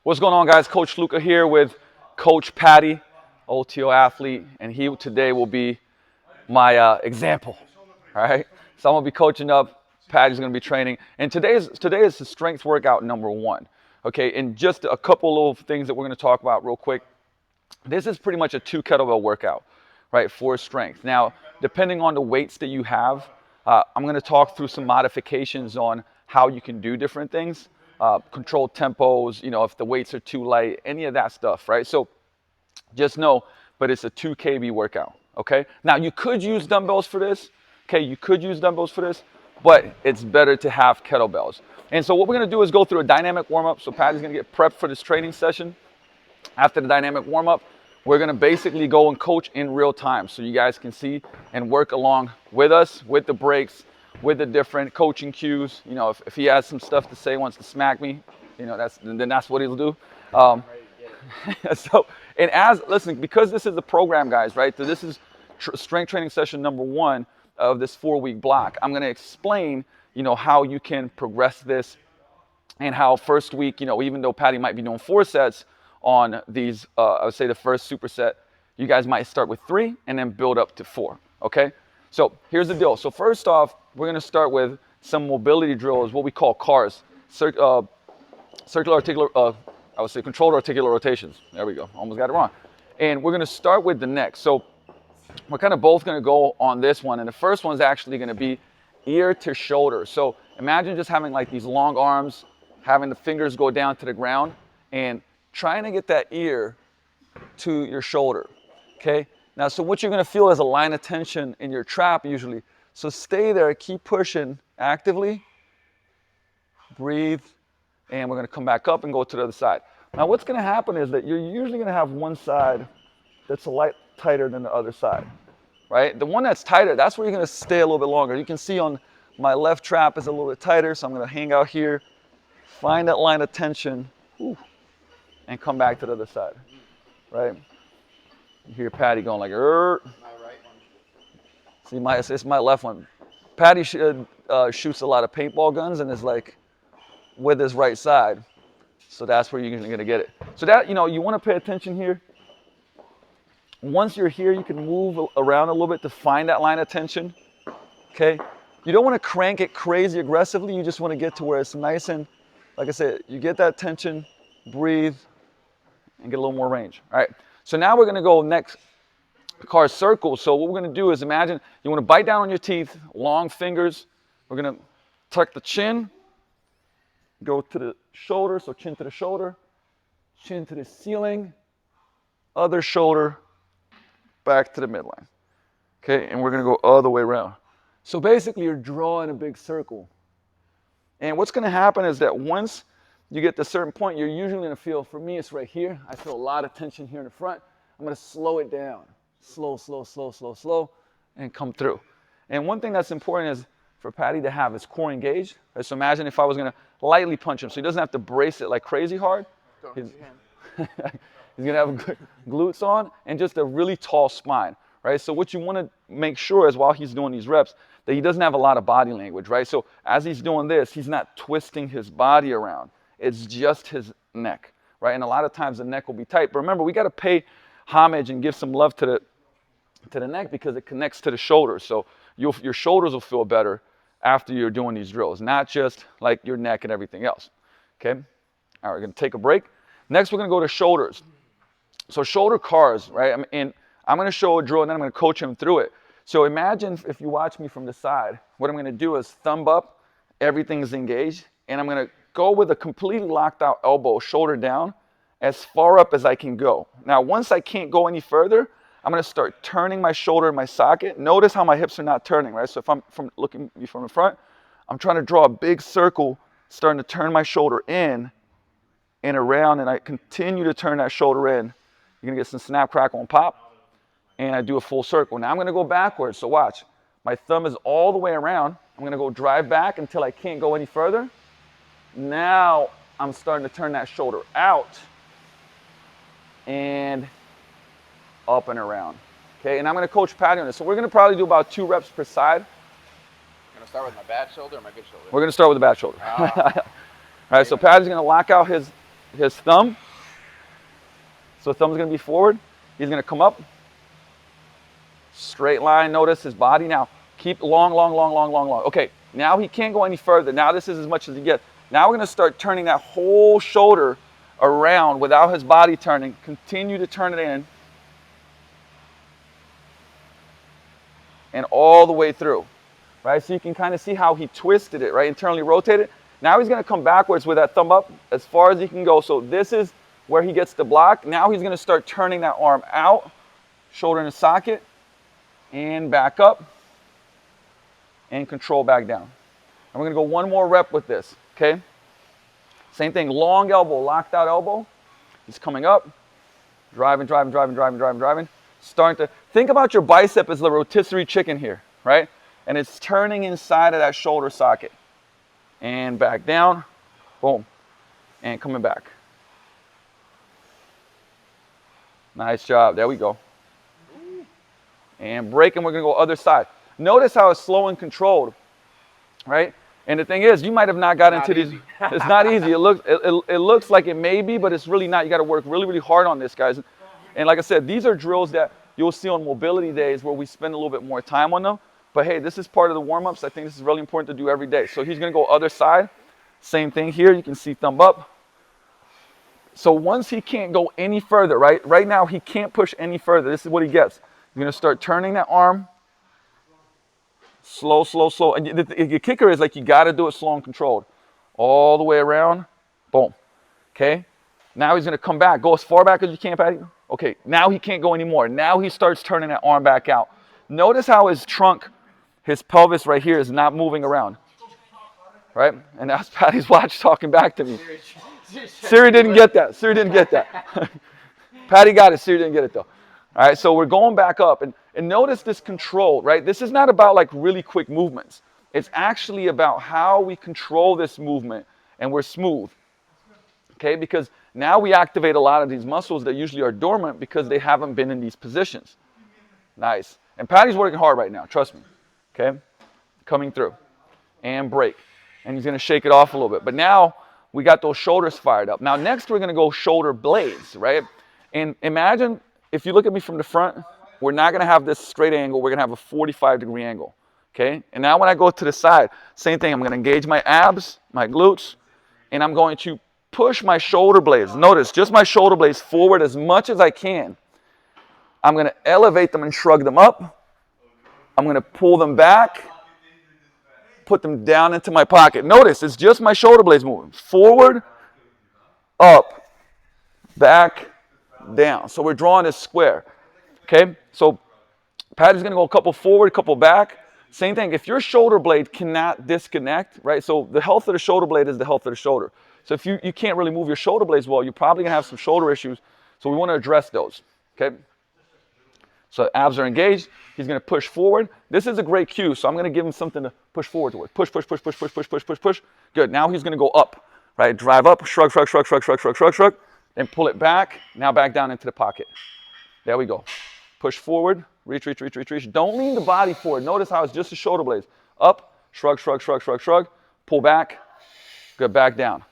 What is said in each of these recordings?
What's going on, guys? Coach Luca here with Coach Paddy, OTO athlete, and he today will be my example. All right, so I'm gonna be coaching up. Paddy's gonna be training, and today is the strength workout number one. Okay, and just a couple of things that we're gonna talk about real quick. This is pretty much a 2 kettlebell workout, right, for strength. Now, depending on the weights that you have, I'm gonna talk through some modifications on how you can do different things. Controlled tempos, you know, if the weights are too light, any of that stuff, right? So just know, but it's a 2 kb workout, okay? Now, you could use dumbbells for this, okay? You could use dumbbells for this, but it's better to have kettlebells. And so what we're gonna do is go through a dynamic warm-up. So Patty's gonna get prepped for this training session. After the dynamic warm-up, we're gonna basically go and coach in real time so you guys can see and work along with us, with the breaks, with the different coaching cues. You know, if he has some stuff to say, wants to smack me, you know, then that's what he'll do. So, and listen, because this is the program, guys, right? So this is strength training session number one of this 4-week block. I'm going to explain, you know, how you can progress this, and how first week, you know, even though Patty might be doing 4 sets on these, I would say the first superset, you guys might start with 3 and then build up to 4. Okay. So here's the deal. So first off, we're going to start with some mobility drills, what we call CARs, circular articular, I would say controlled articular rotations. There we go. Almost got it wrong. And we're going to start with the neck. So we're kind of both going to go on this one. And the first one is actually going to be ear to shoulder. So imagine just having like these long arms, having the fingers go down to the ground and trying to get that ear to your shoulder. Okay. Now, so what you're going to feel is a line of tension in your trap usually. So stay there, keep pushing actively, breathe, and we're going to come back up and go to the other side. Now, what's going to happen is that you're usually going to have one side that's a light tighter than the other side, right? The one that's tighter, that's where you're going to stay a little bit longer. You can see on my left trap is a little bit tighter, so I'm going to hang out here, find that line of tension, and come back to the other side, right? You hear Patty going like, er. See, it's my left one. Patty shoots a lot of paintball guns and is like with his right side. So that's where you're gonna get it. So that, you know, you wanna pay attention here. Once you're here, you can move around a little bit to find that line of tension, okay? You don't wanna crank it crazy aggressively. You just wanna get to where it's nice and, like I said, you get that tension, breathe, and get a little more range. All right, so now we're gonna go next. CAR circle. So what we're going to do is imagine you want to bite down on your teeth, long fingers. We're going to tuck the chin, go to the shoulder, so chin to the shoulder, chin to the ceiling, other shoulder, back to the midline. Okay, and we're going to go all the way around. So basically you're drawing a big circle. And what's going to happen is that once you get to a certain point, you're usually going to feel, for me it's right here, I feel a lot of tension here in the front. I'm going to slow it down. Slow, slow, slow, slow, slow, and come through. And one thing that's important is for Patty to have his core engaged. Right? So imagine if I was going to lightly punch him, so he doesn't have to brace it like crazy hard. He's going to have glutes on and just a really tall spine, right? So what you want to make sure is while he's doing these reps that he doesn't have a lot of body language, right? So as he's doing this, he's not twisting his body around. It's just his neck, right? And a lot of times the neck will be tight. But remember, we got to pay homage and give some love to the neck because it connects to the shoulders. So your shoulders will feel better after you're doing these drills, not just like your neck and everything else. Okay? All right, we're going to take a break. Next, we're going to go to shoulders. So shoulder CARs, right? And I'm going to show a drill and then I'm going to coach him through it. So imagine if you watch me from the side, what I'm going to do is thumb up, everything's engaged, and I'm going to go with a completely locked out elbow, shoulder down, as far up as I can go. Now, once I can't go any further, I'm going to start turning my shoulder in my socket. Notice how my hips are not turning, right? So if I'm looking from the front, I'm trying to draw a big circle, starting to turn my shoulder in and around, and I continue to turn that shoulder in. You're going to get some snap, crackle, and pop, and I do a full circle. Now I'm going to go backwards, so watch. My thumb is all the way around. I'm going to go drive back until I can't go any further. Now I'm starting to turn that shoulder out and up and around. Okay, and I'm going to coach Patty on this. So we're going to probably do about 2 reps per side. I'm going to start with my bad shoulder or my good shoulder? We're going to start with the bad shoulder. All right, so Patty's going to lock out his his thumb. So thumb's gonna be forward. He's gonna come up. Straight line, notice his body. Now, keep long, long, long, long, long, long. Okay, now he can't go any further. Now this is as much as he gets. Now we're gonna start turning that whole shoulder around without his body turning. Continue to turn it in. And all the way through, right? So you can kind of see how he twisted it, right? Internally rotated. Now he's gonna come backwards with that thumb up as far as he can go. So this is where he gets the block. Now he's gonna start turning that arm out, shoulder in the socket, and back up, and control back down. And we're gonna go one more rep with this, okay? Same thing, long elbow, locked out elbow. He's coming up, driving, driving, driving, driving, driving, driving. Starting to, think about your bicep as the rotisserie chicken here, right? And it's turning inside of that shoulder socket. And back down, boom, and coming back. Nice job, there we go. And break, and we're gonna go other side. Notice how it's slow and controlled, right? And the thing is, you might have not got into these. It's not easy. It looks like it may be, but it's really not. You got to work really, really hard on this, guys. And like I said, these are drills that you'll see on mobility days where we spend a little bit more time on them. But hey, this is part of the warm-ups. I think this is really important to do every day. So he's gonna go other side. Same thing here. You can see thumb up. So once he can't go any further, right? Right now he can't push any further. This is what he gets. You're gonna start turning that arm. Slow, slow, slow. And the kicker is like you got to do it slow and controlled. All the way around. Boom. Okay? Now he's going to come back. Go as far back as you can, Paddy. Okay, now he can't go anymore. Now he starts turning that arm back out. Notice how his trunk, his pelvis right here is not moving around. Right? And that's Paddy's watch talking back to me. Siri didn't get that. Siri didn't get that. Paddy got it. Siri didn't get it though. All right, so we're going back up, and notice this control, right? This is not about like really quick movements. It's actually about how we control this movement, and we're smooth, okay? Because now we activate a lot of these muscles that usually are dormant because they haven't been in these positions. Nice. And Paddy's working hard right now, trust me, okay? Coming through, and break. And he's gonna shake it off a little bit. But now we got those shoulders fired up. Now next we're gonna go shoulder blades, right? And imagine, if you look at me from the front, we're not going to have this straight angle. We're going to have a 45-degree angle, okay? And now when I go to the side, same thing. I'm going to engage my abs, my glutes, and I'm going to push my shoulder blades. Notice, just my shoulder blades forward as much as I can. I'm going to elevate them and shrug them up. I'm going to pull them back, put them down into my pocket. Notice, it's just my shoulder blades moving. Forward, up, back, down. So we're drawing this square. Okay, so Paddy's gonna go a couple forward, a couple back. Same thing, if your shoulder blade cannot disconnect, right? So the health of the shoulder blade is the health of the shoulder. So if you can't really move your shoulder blades well, you're probably gonna have some shoulder issues. So we wanna address those, okay? So abs are engaged, he's gonna push forward. This is a great cue, so I'm gonna give him something to push forward toward. Push, push, push, push, push, push, push, push, push. Good, now he's gonna go up, right? Drive up, shrug, shrug, shrug, shrug, shrug, shrug, shrug, shrug. Then pull it back, now back down into the pocket. There we go. Push forward, reach, reach, reach, reach, reach. Don't lean the body forward. Notice how it's just the shoulder blades. Up, shrug, shrug, shrug, shrug, shrug. Pull back. Good, back down.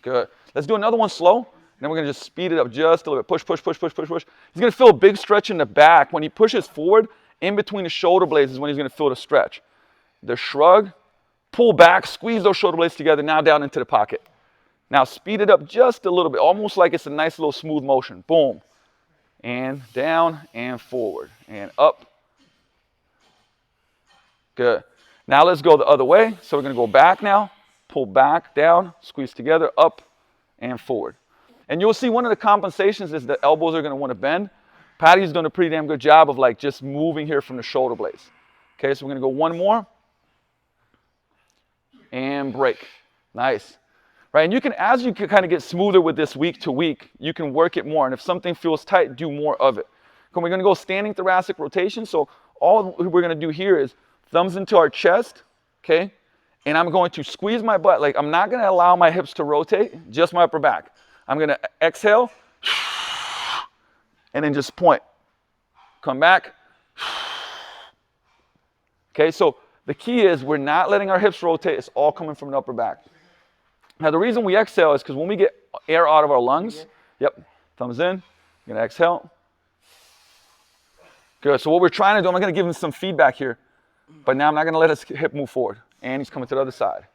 Good. Let's do another one slow. And then we're going to just speed it up just a little bit. Push, push, push, push, push, push. He's going to feel a big stretch in the back. When he pushes forward, in between the shoulder blades is when he's going to feel the stretch. The shrug, pull back, squeeze those shoulder blades together, now down into the pocket. Now speed it up just a little bit, almost like it's a nice little smooth motion. Boom. And down and forward and up. Good. Now let's go the other way. So we're going to go back now, pull back, down, squeeze together, up and forward. And you'll see one of the compensations is the elbows are going to want to bend. Paddy's done a pretty damn good job of like just moving here from the shoulder blades. Okay, so we're going to go one more. And break. Nice. Right, and you can, as you can kind of get smoother with this week to week, you can work it more. And if something feels tight, do more of it. Okay, we're going to go standing thoracic rotation. So all we're going to do here is thumbs into our chest, okay? And I'm going to squeeze my butt. Like I'm not going to allow my hips to rotate, just my upper back. I'm going to exhale, and then just point. Come back. Okay, so the key is we're not letting our hips rotate. It's all coming from the upper back. Now, the reason we exhale is because when we get air out of our lungs, yep, thumbs in, you're gonna exhale. Good, so what we're trying to do, I'm gonna give him some feedback here, but now I'm not gonna let his hip move forward. And he's coming to the other side.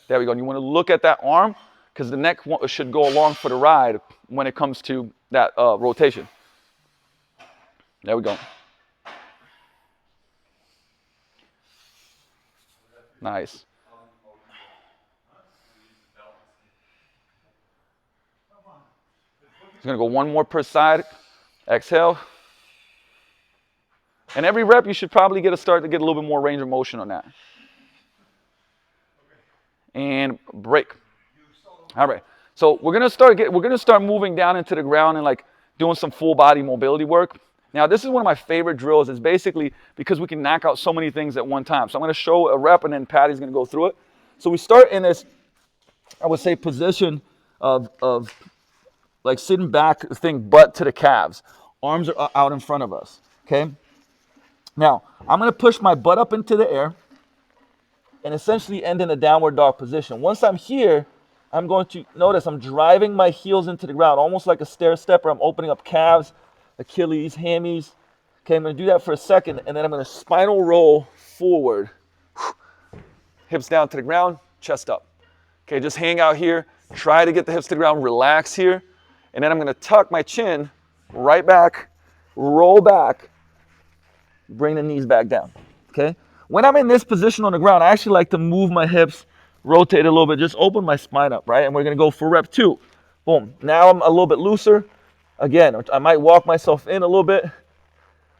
There we go, and you wanna look at that arm, because the neck should go along for the ride when it comes to that rotation. There we go. Nice. He's gonna go one more per side. Exhale. And every rep, you should probably start to get a little bit more range of motion on that. And break. All right. So we're gonna start moving down into the ground and like doing some full body mobility work. Now this is one of my favorite drills. It's basically because we can knock out so many things at one time. So I'm gonna show a rep and then Paddy's gonna go through it. So we start in this, I would say, position of like sitting back, thing butt to the calves. Arms are out in front of us. Okay. Now I'm gonna push my butt up into the air and essentially end in a downward dog position. Once I'm here, I'm going to notice I'm driving my heels into the ground, almost like a stair stepper. I'm opening up calves, Achilles, hammies. Okay, I'm going to do that for a second, and then I'm going to spinal roll forward. Hips down to the ground, chest up. Okay, just hang out here. Try to get the hips to the ground, relax here. And then I'm going to tuck my chin right back, roll back, bring the knees back down. Okay? When I'm in this position on the ground, I actually like to move my hips, rotate a little bit, just open my spine up, right? And we're gonna go for rep 2. Boom. Now I'm a little bit looser. Again, I might walk myself in a little bit,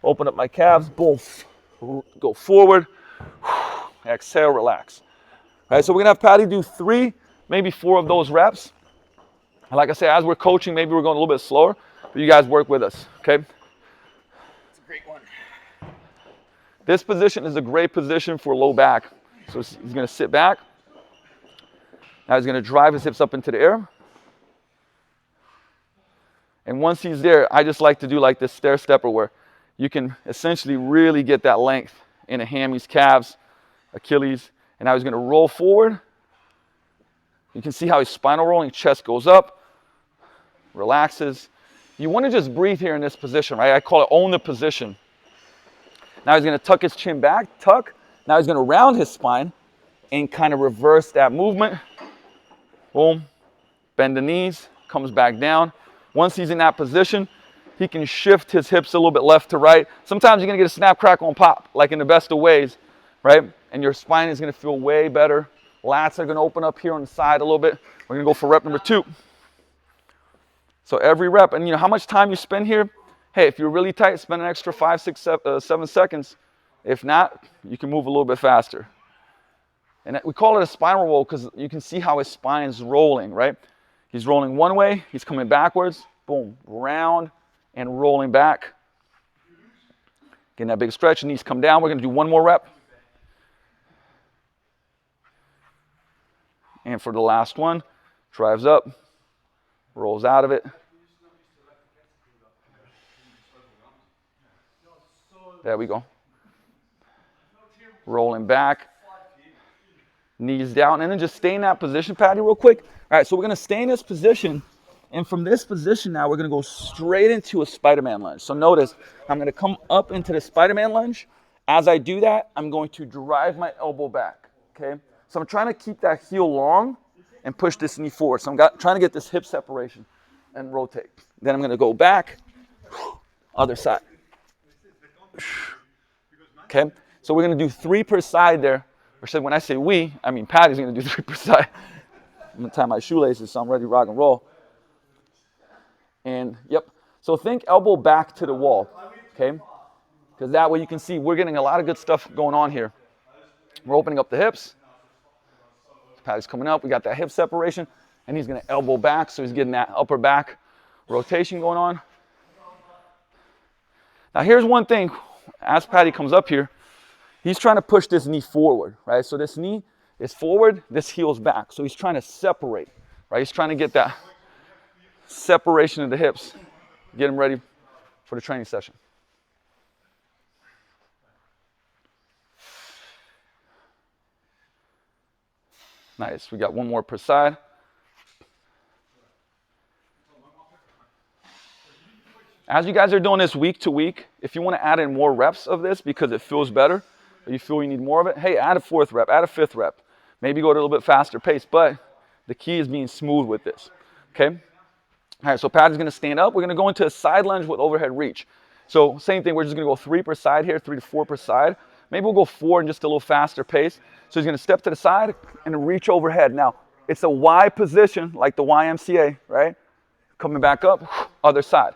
open up my calves, boom, go forward, exhale, relax. All right, so we're gonna have Paddy do 3, maybe 4 of those reps. And like I said, as we're coaching, maybe we're going a little bit slower, but you guys work with us, okay? It's a great one. This position is a great position for low back. So he's going to sit back. Now he's going to drive his hips up into the air. And once he's there, I just like to do like this stair stepper where you can essentially really get that length in the hammies, calves, Achilles. And now he's going to roll forward. You can see how he's spinal rolling, chest goes up, relaxes. You want to just breathe here in this position, right? I call it own the position. Now he's going to tuck his chin back, tuck. Now he's going to round his spine and kind of reverse that movement. Boom. Bend the knees, comes back down. Once he's in that position, he can shift his hips a little bit left to right. Sometimes you're going to get a snap, crackle, and pop, like in the best of ways, right? And your spine is going to feel way better. Lats are going to open up here on the side a little bit. We're going to go for rep number 2. So every rep, and you know how much time you spend here? Hey, if you're really tight, spend an extra 5, 6, 7 seconds. If not, you can move a little bit faster. And we call it a spinal roll because you can see how his spine is rolling, right? He's rolling one way, he's coming backwards, boom, round and rolling back. Getting that big stretch, knees come down. We're going to do one more rep. And for the last one, drives up, rolls out of it. There we go. Rolling back, knees down, and then just stay in that position, Paddy, real quick. All right, so we're going to stay in this position, and from this position now, we're going to go straight into a Spiderman lunge. So notice, I'm going to come up into the Spiderman lunge. As I do that, I'm going to drive my elbow back, okay? So I'm trying to keep that heel long and push this knee forward. So I'm trying to get this hip separation and rotate. Then I'm going to go back, other side. Okay, so we're going to do 3 per side there. Or when I say we, I mean Paddy's going to do 3 per side. I'm going to tie my shoelaces so I'm ready to rock and roll. And yep, so think elbow back to the wall, okay? Because that way you can see we're getting a lot of good stuff going on here. We're opening up the hips. Paddy's coming up. We got that hip separation. And he's going to elbow back, so he's getting that upper back rotation going on. Now here's one thing. As Paddy comes up here, he's trying to push this knee forward, right? So this knee is forward, this heel's back. So he's trying to separate, right? He's trying to get that separation of the hips, get him ready for the training session. Nice. We got one more per side. As you guys are doing this week to week, if you want to add in more reps of this because it feels better, or you feel you need more of it, hey, add a 4th rep, add a 5th rep. Maybe go at a little bit faster pace, but the key is being smooth with this, okay? All right, so Paddy's going to stand up. We're going to go into a side lunge with overhead reach. So same thing, we're just going to go 3 per side here, 3 to 4 per side. Maybe we'll go 4 in just a little faster pace. So he's going to step to the side and reach overhead. Now, it's a Y position, like the YMCA, right? Coming back up, other side.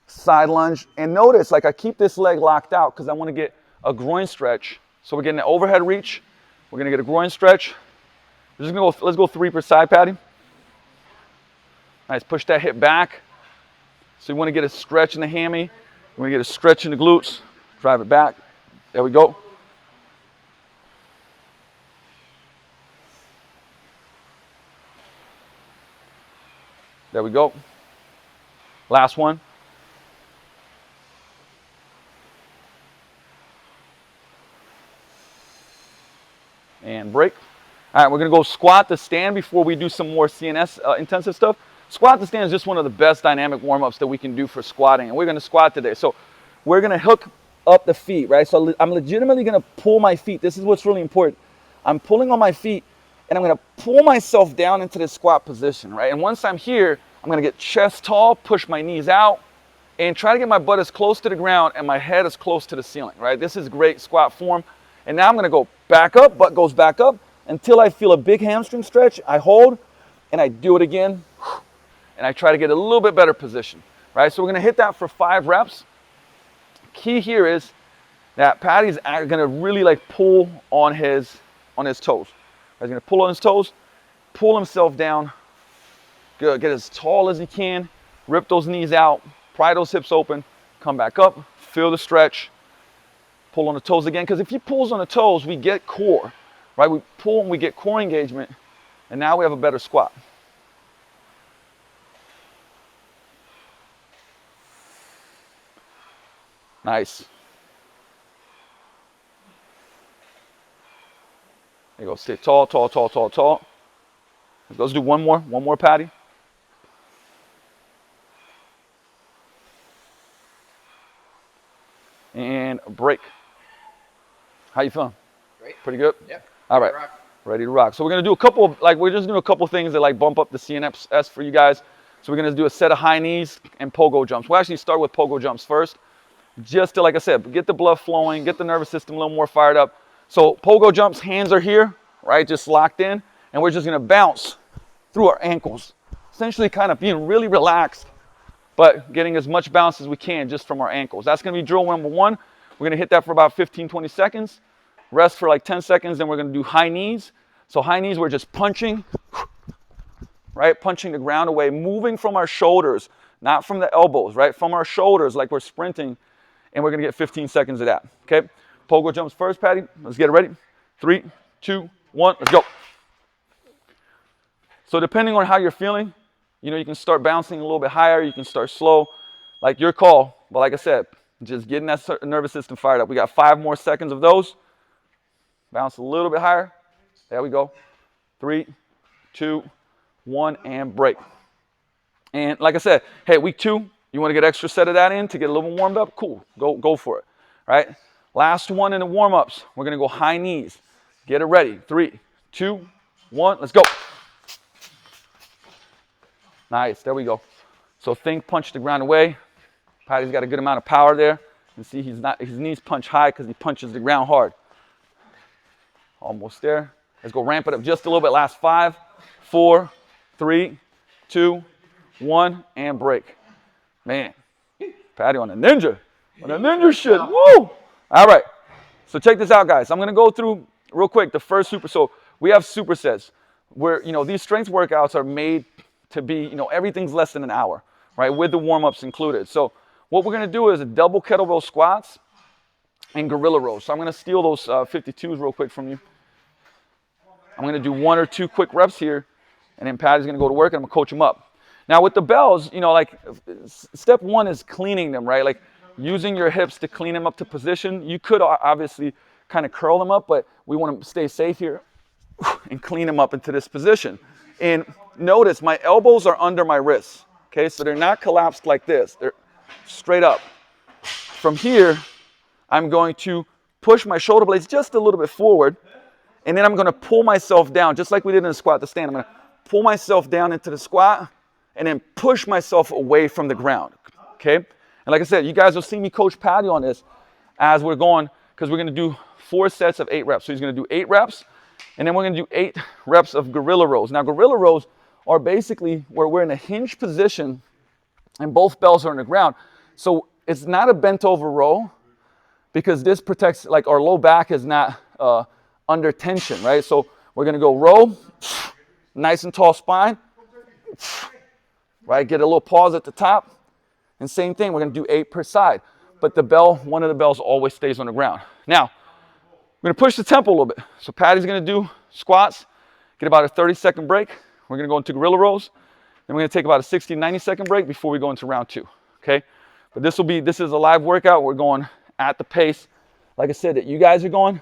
Side lunge, and notice, like I keep this leg locked out because I want to get a groin stretch. So we're getting an overhead reach. We're going to get a groin stretch. We're just going to go, let's go 3 per side, Paddy. Nice, push that hip back. So you want to get a stretch in the hammy. You want to get a stretch in the glutes. Drive it back. There we go. There we go. Last one. And break. All right, we're going to go squat to stand before we do some more CNS intensive stuff. Squat to stand is just one of the best dynamic warm-ups that we can do for squatting. And we're going to squat today. So we're going to hook up the feet, right? So I'm legitimately going to pull my feet. This is what's really important. I'm pulling on my feet, and I'm going to pull myself down into this squat position, right? And once I'm here, I'm going to get chest tall, push my knees out, and try to get my butt as close to the ground and my head as close to the ceiling, right? This is great squat form. And now I'm going to go back up, butt goes back up until I feel a big hamstring stretch. I hold, and I do it again, and I try to get a little bit better position, right? So we're going to hit that for 5 reps. Key here is that Paddy's going to really like pull on his toes. He's going to pull on his toes, pull himself down. Good. Get as tall as he can. Rip those knees out. Pry those hips open. Come back up. Feel the stretch. Pull on the toes again. Because if he pulls on the toes, we get core. Right? We pull and we get core engagement. And now we have a better squat. Nice. There you go. Stay tall, tall, tall, tall, tall. Let's do one more, Paddy. And break. How you feeling? Great. Pretty good? Yep. All right. Ready to rock. So we're going to do a couple of, we're just doing a couple things that like bump up the CNS for you guys. So we're going to do a set of high knees and pogo jumps. We'll actually start with pogo jumps first. Just to, like I said, get the blood flowing, get the nervous system a little more fired up. So pogo jumps, hands are here, right? Just locked in. And we're just going to bounce through our ankles. Essentially kind of being really relaxed, but getting as much bounce as we can just from our ankles. That's going to be drill number 1. We're going to hit that for about 15, 20 seconds. Rest for like 10 seconds. Then we're going to do high knees. So high knees, we're just punching, right? Punching the ground away, moving from our shoulders, not from the elbows, right? From our shoulders like we're sprinting. And we're going to get 15 seconds of that, okay? Pogo jumps first, Paddy. Let's get it ready. 3, 2, 1, let's go. So depending on how you're feeling, you know, you can start bouncing a little bit higher. You can start slow, like your call. But like I said, just getting that nervous system fired up. We got 5 more seconds of those. Bounce a little bit higher. There we go. 3, 2, 1, and break. And like I said, hey, week 2, you want to get extra set of that in to get a little more warmed up? Cool. Go for it. Right? Last one in the warm-ups. We're going to go high knees. Get it ready. 3, 2, 1. Let's go. Nice. There we go. So think punch the ground away. Paddy's got a good amount of power there. You can see his knees punch high because he punches the ground hard. Almost there. Let's go ramp it up just a little bit. Last 5, 4, 3, 2, 1, and break. Man, Paddy on the ninja. On the ninja shit. Woo! All right. So check this out, guys. I'm going to go through real quick the first super. So we have supersets where, you know, these strength workouts are made to be, you know, everything's less than an hour, right? With the warm-ups included. So what we're going to do is a double kettlebell squats and gorilla rows. So I'm going to steal those 52s real quick from you. I'm going to do 1 or 2 quick reps here, and then Paddy's going to go to work, and I'm going to coach him up. Now with the bells, you know, like step 1 is cleaning them, right? Like using your hips to clean them up to position. You could obviously kind of curl them up, but we want to stay safe here. and clean them up into this position. And notice my elbows are under my wrists. Okay, so they're not collapsed like this. They're straight up. From here, I'm going to push my shoulder blades just a little bit forward, and then I'm going to pull myself down, just like we did in the squat to stand. I'm going to pull myself down into the squat, and then push myself away from the ground. Okay? And like I said, you guys will see me coach Paddy on this as we're going, because we're going to do 4 sets of 8 reps. So he's going to do 8 reps, and then we're going to do 8 reps of gorilla rows. Now, gorilla rows are basically where we're in a hinge position and both bells are on the ground. So it's not a bent over row because this protects, like our low back is not under tension, right? So we're going to go row, nice and tall spine, right? Get a little pause at the top. And same thing, we're going to do 8 per side. But the bell, one of the bells always stays on the ground. Now, we're going to push the tempo a little bit. So Paddy's going to do squats, get about a 30-second break. We're going to go into gorilla rows. Then we're going to take about a 60, 90-second break before we go into round 2, okay? But this is a live workout. We're going at the pace, like I said, that you guys are going.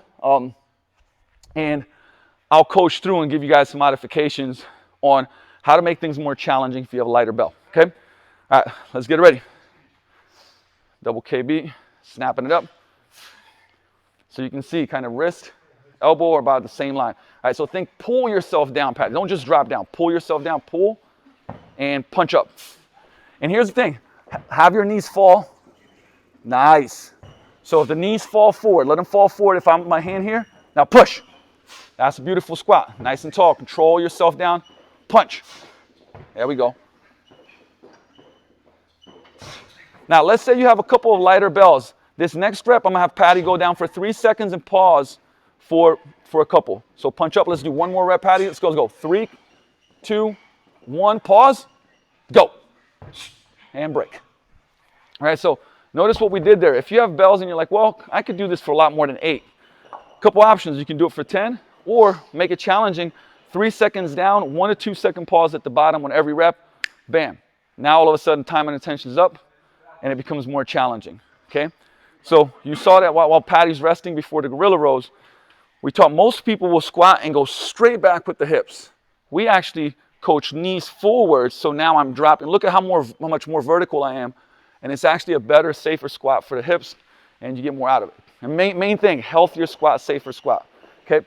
And I'll coach through and give you guys some modifications on how to make things more challenging if you have a lighter bell, okay? All right, let's get ready. Double KB, snapping it up. So you can see kind of wrist, elbow are about the same line. All right, so think pull yourself down, Paddy. Don't just drop down. Pull yourself down, pull, and punch up. And here's the thing. Have your knees fall. Nice. So if the knees fall forward, let them fall forward if I'm my hand here. Now push. That's a beautiful squat. Nice and tall. Control yourself down. Punch. There we go. Now let's say you have a couple of lighter bells. This next rep, I'm going to have Paddy go down for 3 seconds and pause for a couple. So punch up. Let's do one more rep, Paddy. Let's go. 3, 2, 1. Pause. Go. And break. All right, so notice what we did there. If you have bells and you're like, well, I could do this for a lot more than 8. A couple options. You can do it for 10 or make it challenging. 3 seconds down, 1 to 2 second pause at the bottom on every rep. Bam. Now all of a sudden time and attention is up and it becomes more challenging. Okay? So you saw that while Paddy's resting before the gorilla rows, we taught most people will squat and go straight back with the hips. We actually coach knees forward, so now I'm dropping. Look at how much more vertical I am, and it's actually a better, safer squat for the hips, and you get more out of it. And main thing, healthier squat, safer squat. Okay?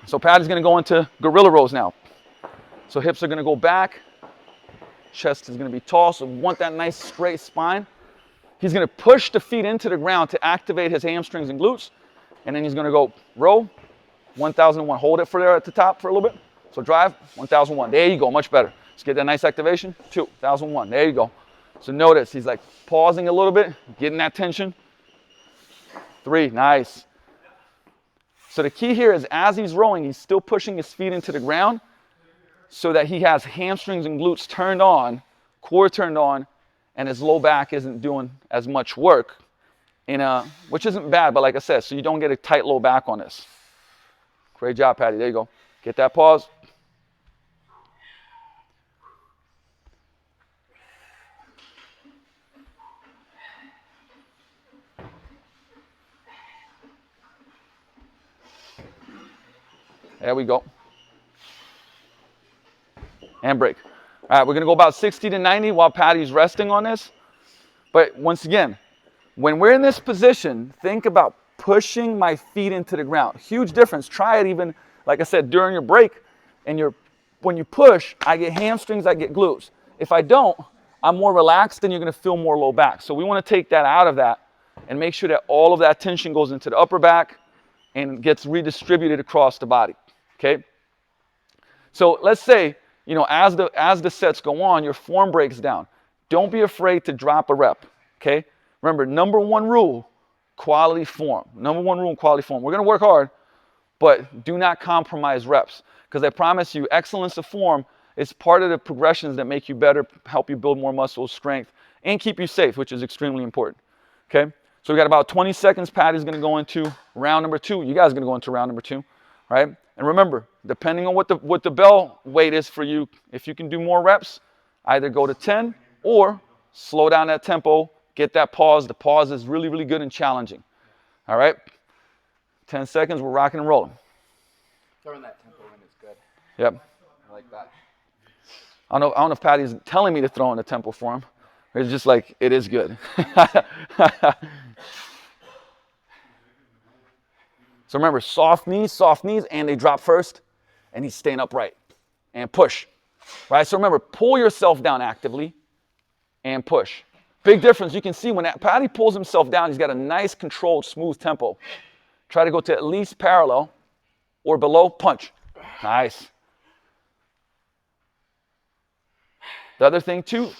So Paddy's going to go into gorilla rows now. So hips are going to go back, chest is going to be tall, so we want that nice straight spine. He's going to push the feet into the ground to activate his hamstrings and glutes. And then he's going to go row, 1001. Hold it for there at the top for a little bit. So drive, 1001. There you go, much better. Let's get that nice activation. 2001. There you go. So notice he's like pausing a little bit, getting that tension. 3, nice. So the key here is as he's rowing, he's still pushing his feet into the ground so that he has hamstrings and glutes turned on, core turned on, and his low back isn't doing as much work, which isn't bad, but like I said, so you don't get a tight low back on this. Great job, Paddy. There you go. Get that pause. There we go. And break. All right, we're going to go about 60 to 90 while Paddy's resting on this. But once again, when we're in this position, think about pushing my feet into the ground. Huge difference. Try it even, like I said, during your break. And when you push, I get hamstrings, I get glutes. If I don't, I'm more relaxed and you're going to feel more low back. So we want to take that out of that and make sure that all of that tension goes into the upper back and gets redistributed across the body. Okay? So let's say, you know, as the sets go on, your form breaks down. Don't be afraid to drop a rep, okay? Remember, number 1 rule, quality form. Number 1 rule, quality form. We're going to work hard, but do not compromise reps, because I promise you, excellence of form is part of the progressions that make you better, help you build more muscle strength, and keep you safe, which is extremely important, okay? So we got about 20 seconds. Paddy's going to go into round number 2. You guys are going to go into round number 2, right? And remember, depending on what the bell weight is for you, if you can do more reps, either go to 10 or slow down that tempo, get that pause. The pause is really, really good and challenging. All right? 10 seconds, we're rocking and rolling. Throwing that tempo in is Yep. I like that. I don't know if Paddy's telling me to throw in a tempo for him. It's just like, it is good. So remember, soft knees, and they drop first, and he's staying upright. And push, right? So remember, pull yourself down actively and push. Big difference. You can see when Paddy pulls himself down, he's got a nice, controlled, smooth tempo. Try to go to at least parallel or below, punch. Nice. The other thing too,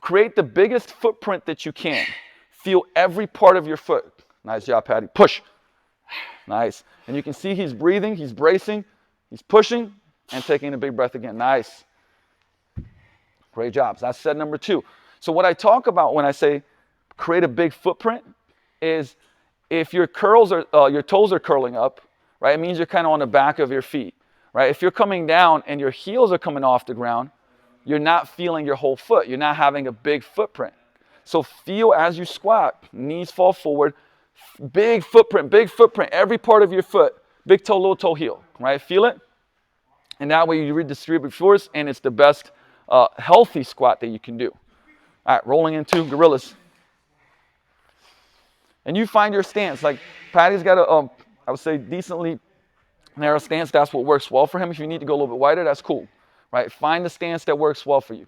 create the biggest footprint that you can. Feel every part of your foot. Nice job, Paddy. Push. Nice. And you can see he's breathing, he's bracing, he's pushing, and taking a big breath again. Nice. Great job. So that's set number 2. So what I talk about when I say create a big footprint is if your toes are curling up, right? It means you're kind of on the back of your feet, right? If you're coming down and your heels are coming off the ground, you're not feeling your whole foot. You're not having a big footprint. So feel as you squat, knees fall forward, big footprint, every part of your foot, big toe, little toe, heel, right? Feel it. And that way you redistribute force, and it's the best healthy squat that you can do. All right, rolling into gorillas. And you find your stance. Like Paddy's got a, I would say, decently narrow stance. That's what works well for him. If you need to go a little bit wider, that's cool, right? Find the stance that works well for you.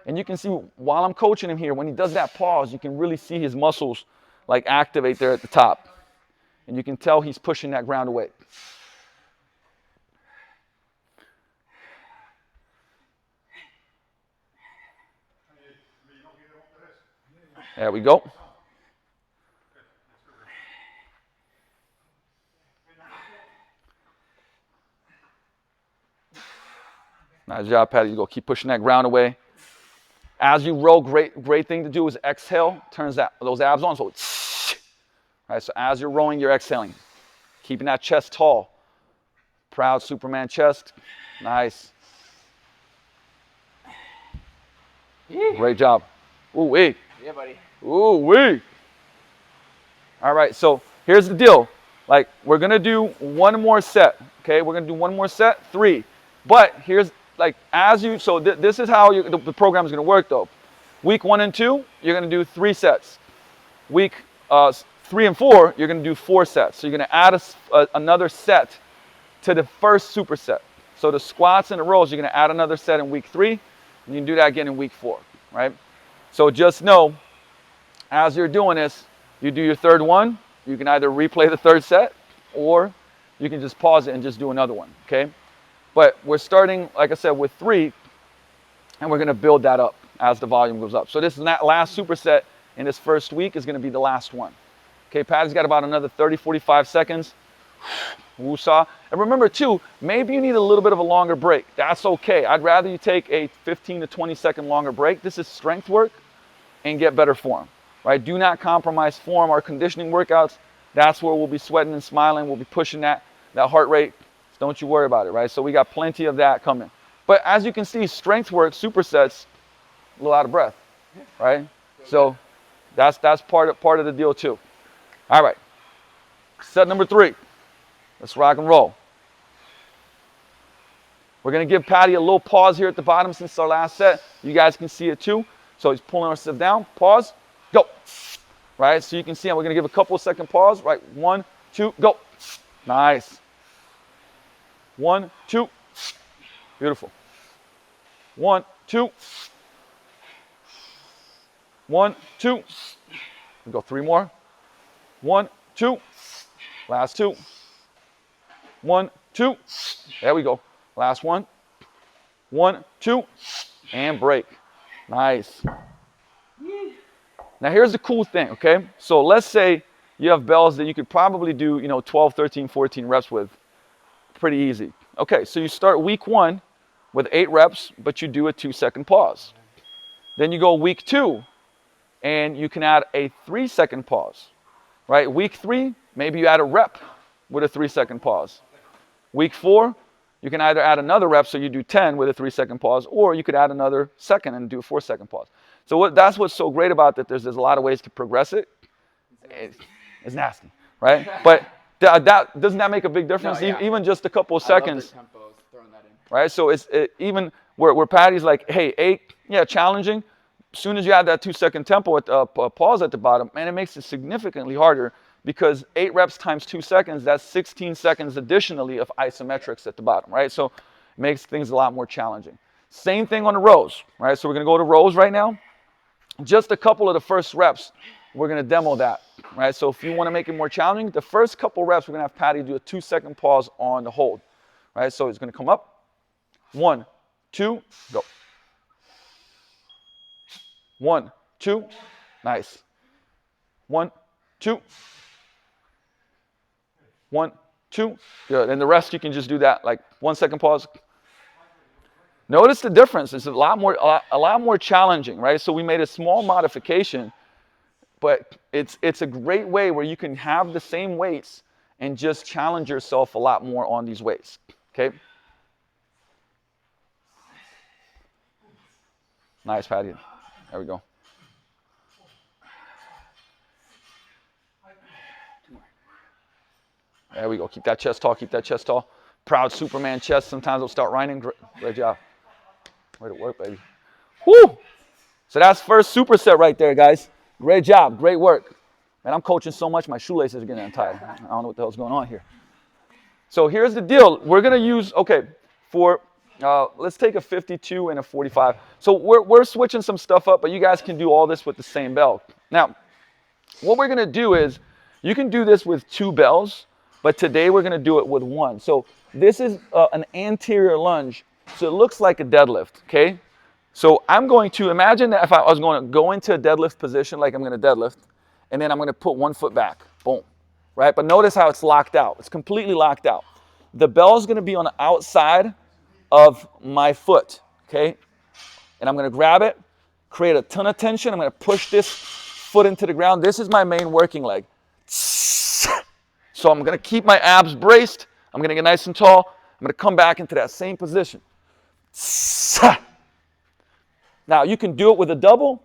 And you can see while I'm coaching him here, when he does that pause, you can really see his muscles like activate there at the top. And you can tell he's pushing that ground away. There we go. Nice job, Paddy. You go keep pushing that ground away. As you roll, great thing to do is exhale, turns those abs on. So, right, so as you're rolling, you're exhaling. Keeping that chest tall. Proud Superman chest. Nice. Great job. Ooh, wee. Yeah, buddy. Ooh, wee. All right, so here's the deal. Like, we're going to do one more set, okay? We're going to do one more set, 3. But here's, like, so this is how the program is going to work, though. Week 1 and 2, you're going to do 3 sets. Week 3 and 4, you're going to do 4 sets. So you're going to add another set to the first superset. So the squats and the rows, you're going to add another set in week 3, and you can do that again in week 4, right? So just know, as you're doing this, you do your third one, you can either replay the third set, or you can just pause it and just do another one, okay? But we're starting, like I said, with 3, and we're going to build that up as the volume goes up. So this last superset in this first week is going to be the last one. Okay, Paddy's got about another 30, 45 seconds. Woosah. And remember, too, maybe you need a little bit of a longer break. That's okay. I'd rather you take a 15 to 20 second longer break. This is strength work, and get better form, right? Do not compromise form. Our conditioning workouts, that's where we'll be sweating and smiling. We'll be pushing that heart rate. Don't you worry about it, right? So we got plenty of that coming. But as you can see, strength work, supersets, a little out of breath, right? So that's part of the deal too. All right, set number 3. Let's rock and roll. We're gonna give Paddy a little pause here at the bottom since our last set. You guys can see it too. So he's pulling ourselves down, pause, go. Right, so you can see we're gonna give a couple of second pause, right? 1, 2, go. Nice. 1, 2, beautiful. 1, 2. 1, 2. We go 3 more. 1, 2. Last 2. 1, 2. There we go. Last one. 1, 2. And break. Nice. Now here's the cool thing, okay? So let's say you have bells that you could probably do, 12, 13, 14 reps with. Pretty easy. Okay, so you start week 1 with 8 reps, but you do a 2-second pause. Then you go week 2, and you can add a 3-second pause, right? Week 3, maybe you add a rep with a 3-second pause. Week 4, you can either add another rep, so you do 10 with a 3-second pause, or you could add another second and do a 4-second pause. So that's what's so great about that. There's a lot of ways to progress it. It's nasty, right? But Doesn't that make a big difference? No, yeah. Even just a couple of I love seconds. their tempos, throwing that in. Right? So it's even where Paddy's like, hey, 8, yeah, challenging. As soon as you add that 2-second tempo at pause at the bottom, man, it makes it significantly harder because 8 reps times 2 seconds, that's 16 seconds additionally of isometrics at the bottom, right? So it makes things a lot more challenging. Same thing on the rows, right? So we're going to go to rows right now. Just a couple of the first reps, we're going to demo that, right? So if you want to make it more challenging, the first couple reps, we're going to have Paddy do a 2-second pause on the hold, right? So he's going to come up. 1, 2, go. 1, 2, nice. 1, 2. 1, 2, good. And the rest you can just do that, like 1-second pause. Notice the difference. It's a lot more challenging, right? So we made a small modification, but it's a great way where you can have the same weights and just challenge yourself a lot more on these weights. Okay. Nice, Paddy. There we go. There we go. Keep that chest tall. Keep that chest tall. Proud Superman chest. Sometimes it'll start raining. Great job. Way to work, baby. Woo! So that's first superset right there, guys. Great job. Great work. Man, I'm coaching so much, my shoelaces are getting untied. I don't know what the hell's going on here. So here's the deal. We're going to use, okay, for, let's take a 52 and a 45. So we're switching some stuff up, but you guys can do all this with the same bell. Now, what we're going to do is, you can do this with 2 bells, but today we're going to do it with 1. So this is an anterior lunge. So it looks like a deadlift, okay? So I'm going to, imagine that if I was going to go into a deadlift position like I'm going to deadlift, and then I'm going to put 1 foot back, boom, right? But notice how it's locked out. It's completely locked out. The bell is going to be on the outside of my foot, okay? And I'm going to grab it, create a ton of tension. I'm going to push this foot into the ground. This is my main working leg. So I'm going to keep my abs braced. I'm going to get nice and tall. I'm going to come back into that same position. Now you can do it with a double.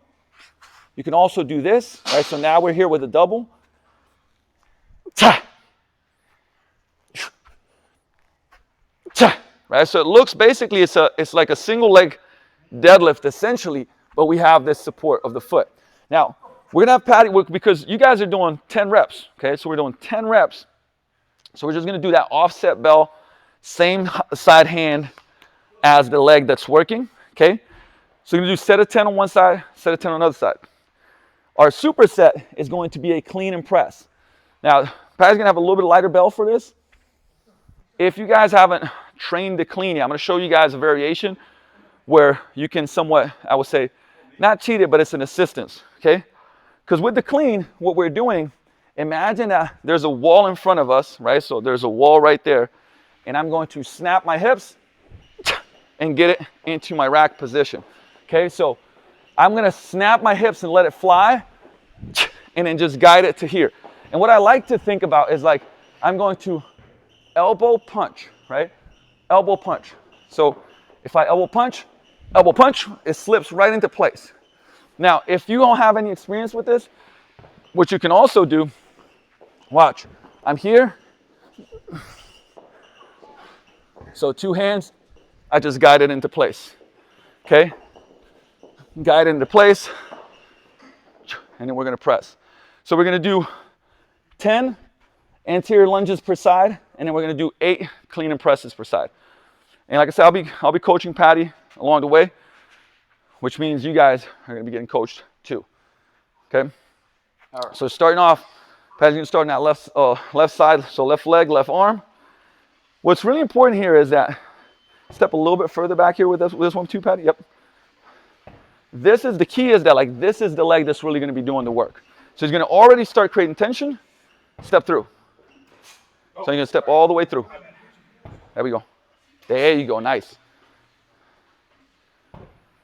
You can also do this, right? So now we're here with a double. Right? So it looks basically, it's like a single leg deadlift essentially, but we have this support of the foot. Now we're gonna have Paddy work because you guys are doing 10 reps, okay? So we're doing 10 reps. So we're just gonna do that offset bell, same side hand as the leg that's working, okay? So you're gonna do set of 10 on one side, set of 10 on the other side. Our superset is going to be a clean and press. Now, Paddy's gonna have a little bit lighter bell for this. If you guys haven't trained the clean yet, I'm gonna show you guys a variation where you can somewhat, I would say, not cheat it, but it's an assistance, okay? Because with the clean, what we're doing, imagine that there's a wall in front of us, right? So there's a wall right there, and I'm going to snap my hips and get it into my rack position, okay? So I'm gonna snap my hips and let it fly, and then just guide it to here. And what I like to think about is like, I'm going to elbow punch, right? Elbow punch. So if I elbow punch, it slips right into place. Now, if you don't have any experience with this, what you can also do, watch, I'm here. So 2 hands, I just guide it into place, okay? Guide it into place, and then we're gonna press. So we're gonna do 10 anterior lunges per side, and then we're gonna do 8 clean and presses per side. And like I said, I'll be coaching Paddy along the way, which means you guys are gonna be getting coached too, okay? All right. So starting off, Paddy's gonna start on that left side, so left leg, left arm. What's really important here is that, step a little bit further back here with this one too, Paddy, yep. This is the key, is that like this is the leg that's really gonna be doing the work. So he's gonna already start creating tension, step through. So you're gonna step all the way through. There we go. There you go, nice.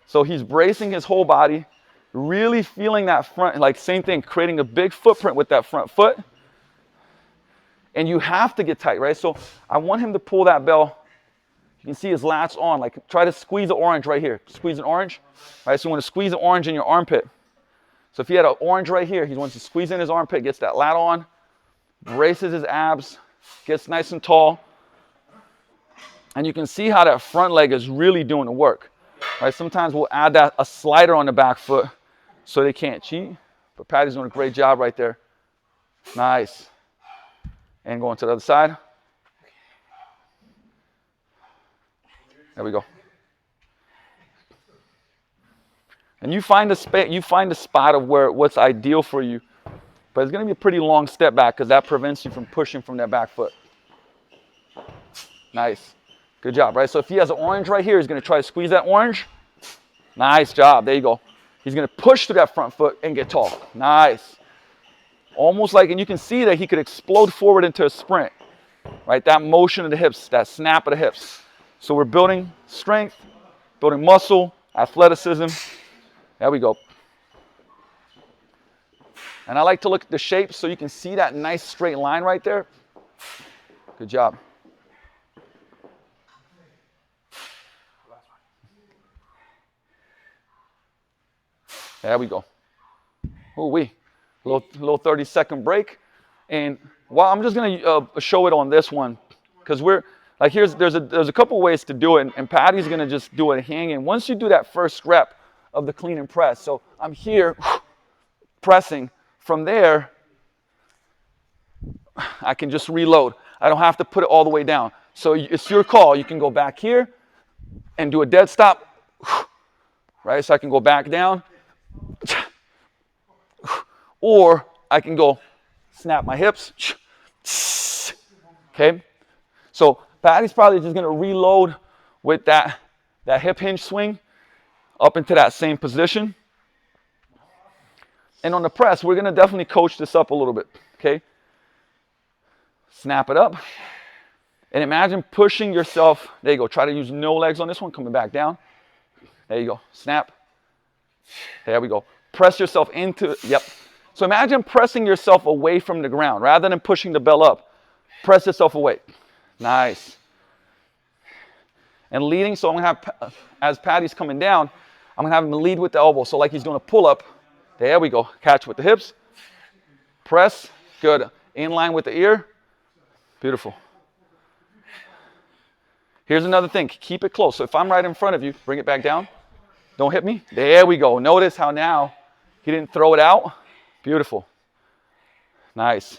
So he's bracing his whole body, really feeling that front, like same thing, creating a big footprint with that front foot. And you have to get tight, right? So I want him to pull that bell. You can see his lats on, like try to squeeze the orange right here. Squeeze an orange, right? So you want to squeeze the orange in your armpit. So if he had an orange right here, he wants to squeeze in his armpit, gets that lat on, braces his abs, gets nice and tall. And you can see how that front leg is really doing the work. Right? Sometimes we'll add a slider on the back foot so they can't cheat. But Paddy's doing a great job right there. Nice. And going to the other side. There we go. And you find the spot of what's ideal for you. But it's going to be a pretty long step back because that prevents you from pushing from that back foot. Nice. Good job, right? So if he has an orange right here, he's going to try to squeeze that orange. Nice job. There you go. He's going to push through that front foot and get tall. Nice. Almost like, and you can see that he could explode forward into a sprint. Right? That motion of the hips, that snap of the hips. So we're building strength, building muscle, athleticism. There we go. And I like to look at the shape so you can see that nice straight line right there. Good job. There we go. Ooh-wee. Little 30-second break. And while I'm just going to show it on this one, because there's a couple ways to do it, and Paddy's going to just do it hanging. Once you do that first rep of the clean and press, so I'm here pressing. From there, I can just reload. I don't have to put it all the way down. So it's your call. You can go back here and do a dead stop, right? So I can go back down, or I can go snap my hips. Okay? So Paddy's probably just going to reload with that hip hinge swing up into that same position. And on the press, we're going to definitely coach this up a little bit, okay? Snap it up. And imagine pushing yourself. There you go. Try to use no legs on this one, coming back down. There you go. Snap. There we go. Press yourself into, yep. So imagine pressing yourself away from the ground. Rather than pushing the bell up, press yourself away. Nice. And leading, so I'm going to have, as Paddy's coming down, I'm going to have him lead with the elbow. So like he's doing a pull-up. There we go. Catch with the hips. Press. Good. In line with the ear. Beautiful. Here's another thing. Keep it close. So if I'm right in front of you, bring it back down. Don't hit me. There we go. Notice how now he didn't throw it out. Beautiful. Nice.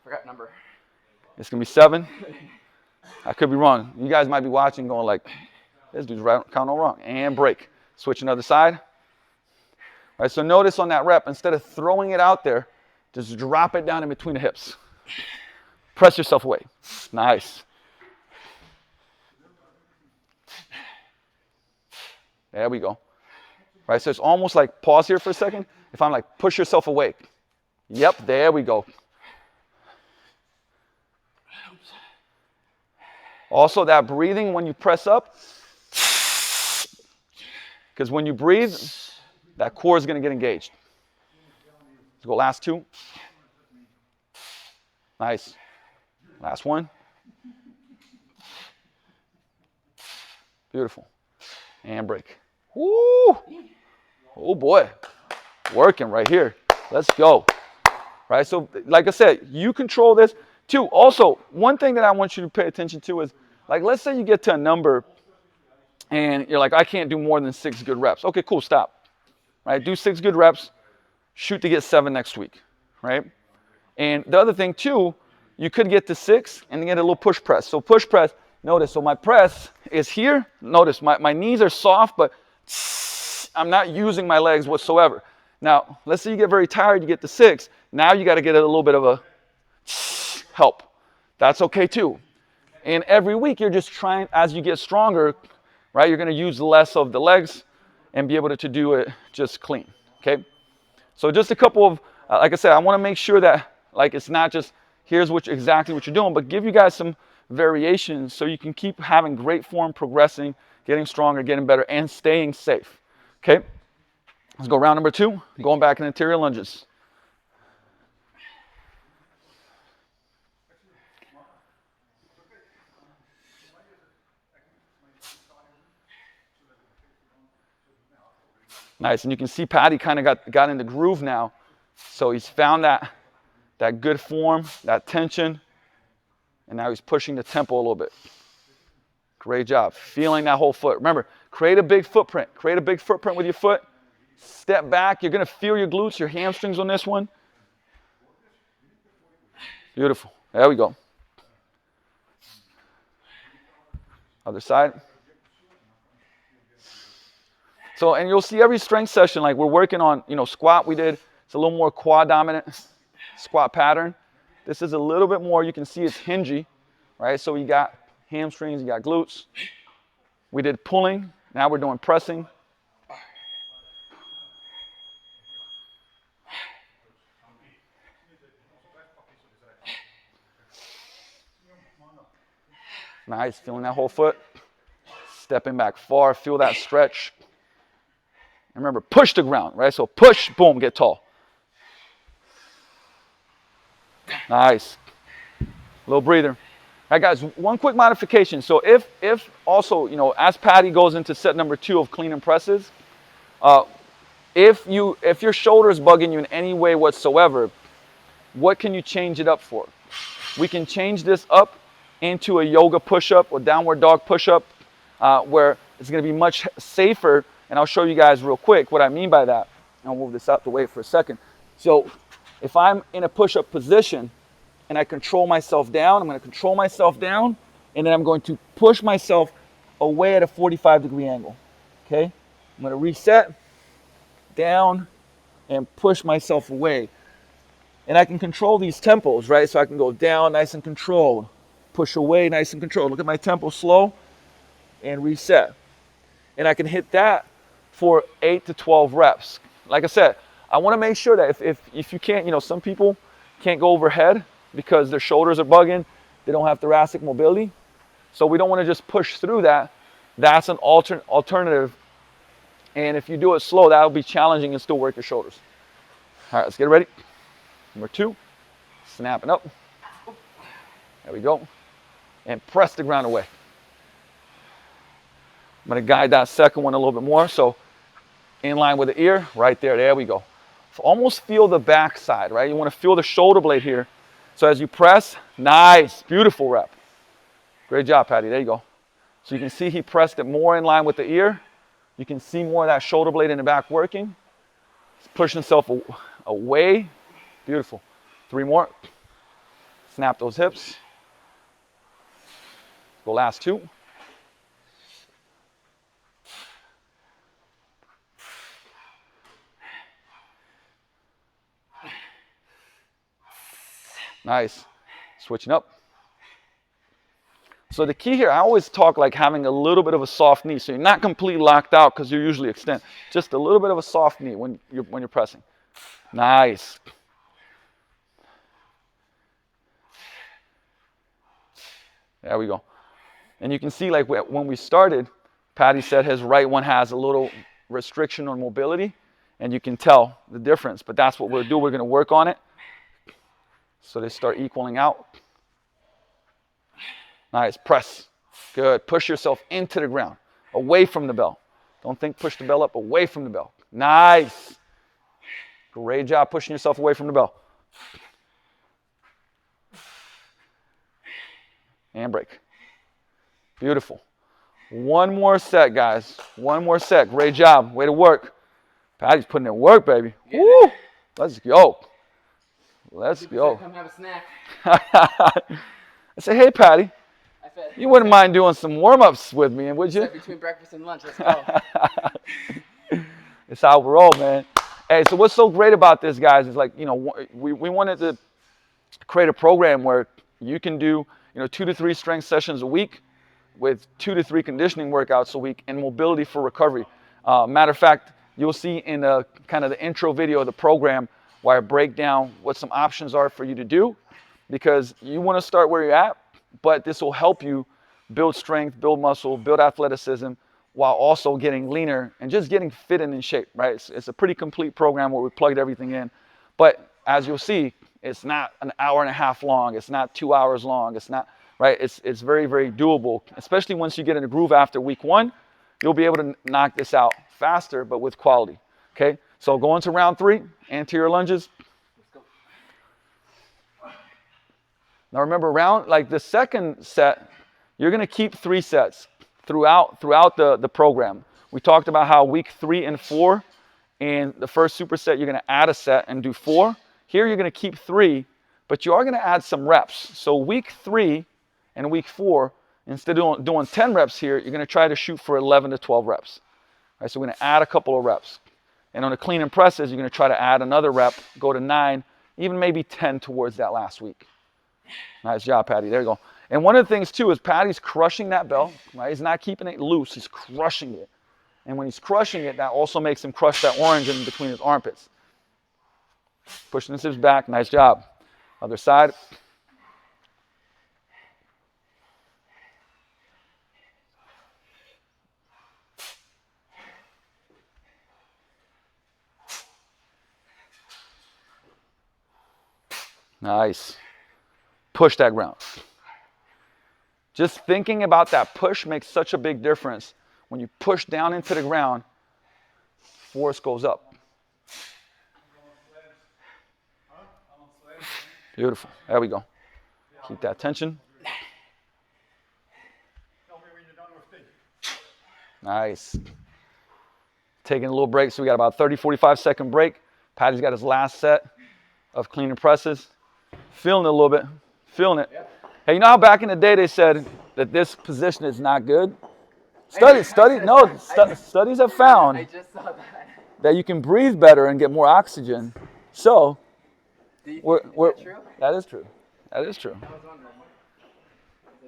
Forgot number. It's going to be 7. I could be wrong. You guys might be watching going like, this dude's counting all wrong. And break. Switch another side. All right, so notice on that rep, instead of throwing it out there, just drop it down in between the hips. Press yourself away. Nice. There we go. Right, so it's almost like, pause here for a second. If I'm like, push yourself away. Yep, there we go. Also, that breathing when you press up, because when you breathe, that core is going to get engaged. Let's go last 2. Nice. Last one. Beautiful. And break. Woo! Oh boy. Working right here. Let's go. Right? So like I said, you control this. 2, also, one thing that I want you to pay attention to is, like, let's say you get to a number and you're like, I can't do more than 6 good reps. Okay, cool, stop. Right? Do 6 good reps. Shoot to get 7 next week. Right? And the other thing, too, you could get to 6 and then get a little push press. So push press, notice, so my press is here. Notice, my knees are soft, but I'm not using my legs whatsoever. Now, let's say you get very tired, you get to 6. Now you got to get a little bit of a help. That's okay, too. And every week, you're just trying, as you get stronger, right, you're going to use less of the legs and be able to do it just clean, okay? So just a couple of, like I said, I want to make sure that, like, it's not just, here's exactly what you're doing, but give you guys some variations so you can keep having great form, progressing, getting stronger, getting better, and staying safe, okay? Let's go round number 2, going back in interior lunges. Nice, and you can see Paddy kind of got in the groove now. So he's found that that good form, that tension. And now he's pushing the tempo a little bit. Great job. Feeling that whole foot. Remember, create a big footprint. Create a big footprint with your foot. Step back. You're going to feel your glutes, your hamstrings on this one. Beautiful. There we go. Other side. So, and you'll see every strength session, like we're working on, squat we did. It's a little more quad dominant squat pattern. This is a little bit more, you can see it's hingy, right? So you got hamstrings, you got glutes. We did pulling. Now we're doing pressing. Nice, feeling that whole foot. Stepping back far, feel that stretch. And remember, push the ground, right? So push, boom, get tall. Nice. Little breather. All right, guys, one quick modification. So if also, as Paddy goes into set number 2 of clean and presses, if your shoulder is bugging you in any way whatsoever, what can you change it up for? We can change this up into a yoga push-up or downward dog push-up where it's going to be much safer. And I'll show you guys real quick what I mean by that. I'll move this out the way for a second. So if I'm in a push-up position and I control myself down, I'm going to control myself down, and then I'm going to push myself away at a 45-degree angle. Okay? I'm going to reset, down, and push myself away. And I can control these tempos, right? So I can go down nice and controlled, push away nice and controlled. Look at my tempo, slow, and reset. And I can hit that for 8 to 12 reps. Like I said, I want to make sure that if you can't, some people can't go overhead because their shoulders are bugging, they don't have thoracic mobility. So we don't want to just push through that. That's an alternative. And if you do it slow, that'll be challenging and still work your shoulders. All right, let's get ready. Number 2, snapping up. There we go. And press the ground away. I'm going to guide that second one a little bit more. So in line with the ear, right there. There we go. So almost feel the back side, right? You want to feel the shoulder blade here. So as you press, nice, beautiful rep. Great job, Paddy. There you go. So you can see he pressed it more in line with the ear. You can see more of that shoulder blade in the back working. He's pushing himself away. Beautiful. 3 more. Snap those hips. Go last 2. Nice. Switching up. So the key here, I always talk like having a little bit of a soft knee. So you're not completely locked out because you usually extend. Just a little bit of a soft knee when you're pressing. Nice. There we go. And you can see like when we started, Paddy said his right one has a little restriction on mobility. And you can tell the difference. But that's what we'll do. We're going to work on it. So they start equaling out. Nice, press. Good, push yourself into the ground, away from the bell. Don't think push the bell up, away from the bell. Nice. Great job pushing yourself away from the bell. And break. Beautiful. One more set, guys. One more set. Great job. Way to work. Paddy's putting in work, baby. Woo! Let's go. Let's go. Come have a snack. I say, hey, Paddy, you wouldn't mind doing some warm-ups with me, would you? Between breakfast and lunch, let's go. It's how we roll, man. Hey, so what's so great about this, guys, is like, we wanted to create a program where you can do, 2 to 3 strength sessions a week with 2 to 3 conditioning workouts a week and mobility for recovery. Matter of fact, you'll see in the kind of the intro video of the program where I break down what some options are for you to do, because you want to start where you're at, but this will help you build strength, build muscle, build athleticism, while also getting leaner and just getting fit and in shape, right? It's a pretty complete program where we plugged everything in. But as you'll see, it's not an hour and a half long. It's not 2 hours long. It's not, right? It's very, very doable, especially once you get in a groove after week 1. You'll be able to knock this out faster, but with quality, okay? So going to round 3, anterior lunges. Now remember, like the second set, you're going to keep 3 sets throughout the program. We talked about how week 3 and 4, in the first superset, you're going to add a set and do 4. Here you're going to keep 3, but you are going to add some reps. So week 3 and week 4, instead of doing 10 reps here, you're going to try to shoot for 11 to 12 reps. All right, so we're going to add a couple of reps. And on the clean and presses, you're going to try to add another rep, go to 9, even maybe 10 towards that last week. Nice job, Paddy. There you go. And one of the things, too, is Paddy's crushing that bell. Right? He's not keeping it loose. He's crushing it. And when he's crushing it, that also makes him crush that orange in between his armpits. Pushing his hips back. Nice job. Other side. Nice. Push that ground. Just thinking about that push makes such a big difference. When you push down into the ground, force goes up. Beautiful. There we go. Keep that tension. Nice. Taking a little break, so we got about 30, 45-second break. Paddy's got his last set of clean and presses. Feeling it a little bit. Feeling it. Hey, you know how back in the day they said that this position is not good? Studies have found that you can breathe better and get more oxygen. So, is that true? That is true. That is true. I was wondering.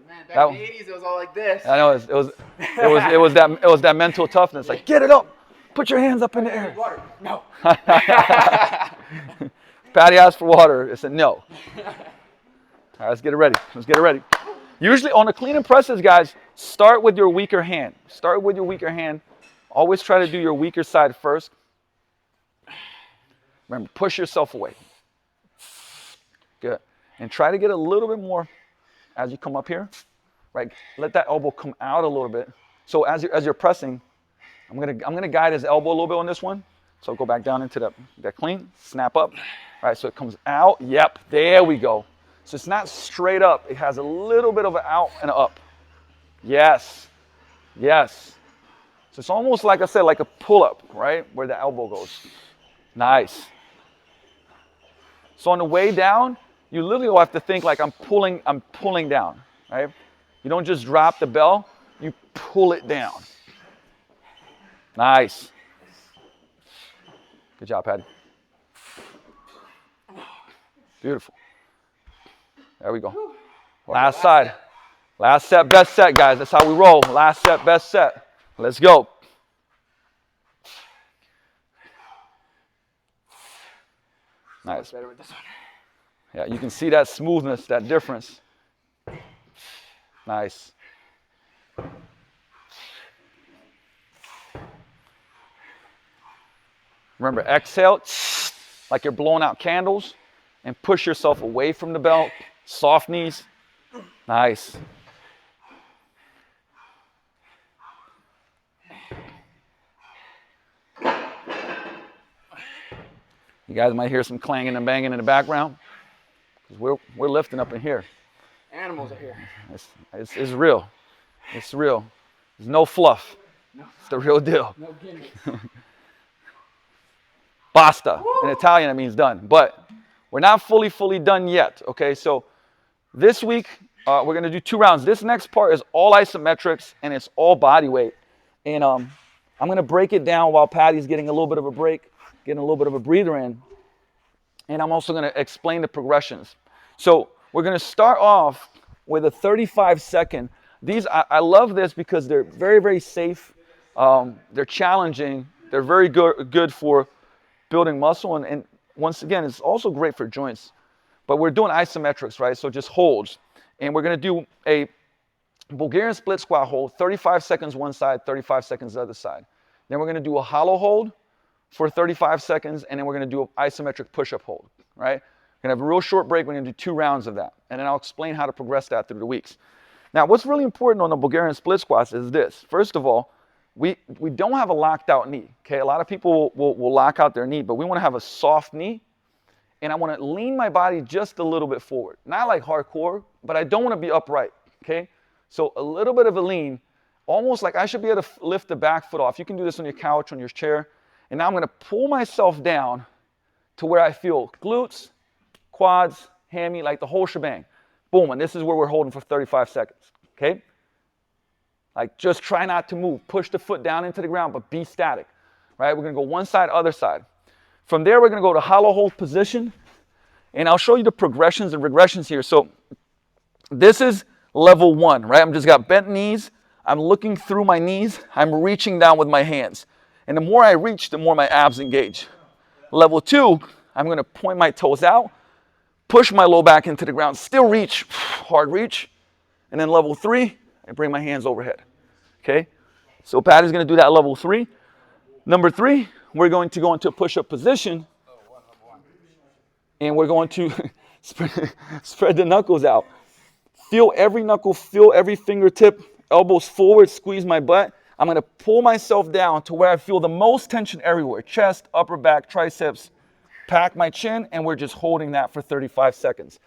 Man, back in the 80s, it was all like this. I know it was that mental toughness. Like, get it up, put your hands up in the air. Water. No. Paddy asked for water. I said no. All right, let's get it ready. Let's get it ready. Usually on the clean and presses, guys, start with your weaker hand. Start with your weaker hand. Always try to do your weaker side first. Remember, push yourself away. Good. And try to get a little bit more as you come up here. Right? Let that elbow come out a little bit. So as you're pressing, I'm gonna guide his elbow a little bit on this one. So go back down into that clean, snap up. All right, so it comes out. Yep, there we go. So it's not straight up. It has a little bit of an out and an up. Yes. Yes. So it's almost like I said, like a pull-up, right? Where the elbow goes. Nice. So on the way down, you literally will have to think like I'm pulling down, right? You don't just drop the bell, you pull it down. Nice. Good job, Paddy. Beautiful. There we go. Last side. Last set, best set, guys. That's how we roll. Last set, best set. Let's go. Nice. Yeah, you can see that smoothness, that difference. Nice. Remember, exhale like you're blowing out candles and push yourself away from the belt. Soft knees. Nice. You guys might hear some clanging and banging in the background because we're lifting up in here. Animals are here. It's real. It's real. There's no fluff. No. It's the real deal. No gimmicks. Basta. In Italian, it means done. But we're not fully done yet. Okay, so this week we're going to do 2 rounds. This next part is all isometrics and it's all body weight. And I'm going to break it down while Paddy's getting a little bit of a break, getting a little bit of a breather in. And I'm also going to explain the progressions. So we're going to start off with a 35-second. I love this because they're very, very safe. They're challenging. They're very good for building muscle. And once again, it's also great for joints. But we're doing isometrics, right? So just holds. And we're going to do a Bulgarian split squat hold, 35 seconds one side, 35 seconds the other side. Then we're going to do a hollow hold for 35 seconds, and then we're going to do an isometric push-up hold, right? We're going to have a real short break. We're going to do 2 rounds of that. And then I'll explain how to progress that through the weeks. Now, what's really important on the Bulgarian split squats is this. First of all, we don't have a locked out knee, okay? A lot of people will lock out their knee, but we want to have a soft knee. and I want to lean my body just a little bit forward. Not like hardcore, but I don't want to be upright, okay? So a little bit of a lean, almost like I should be able to lift the back foot off. You can do this on your couch, on your chair. And now I'm going to pull myself down to where I feel glutes, quads, hammy, like the whole shebang. Boom, and this is where we're holding for 35 seconds, okay? Like, just try not to move. Push the foot down into the ground, but be static, right? We're going to go one side, other side. From there, we're going to go to hollow hold position, and I'll show you the progressions and regressions here. So this is level 1, right? I'm just got bent knees. I'm looking through my knees. I'm reaching down with my hands. And the more I reach, the more my abs engage. Level 2, I'm going to point my toes out, push my low back into the ground, still reach, hard reach. And then level 3, I bring my hands overhead. Okay, so Patty's going to do that level 3. Number 3, we're going to go into a push-up position, and we're going to spread the knuckles out. Feel every knuckle, feel every fingertip, elbows forward, squeeze my butt. I'm going to pull myself down to where I feel the most tension everywhere, chest, upper back, triceps, pack my chin, and we're just holding that for 35 seconds.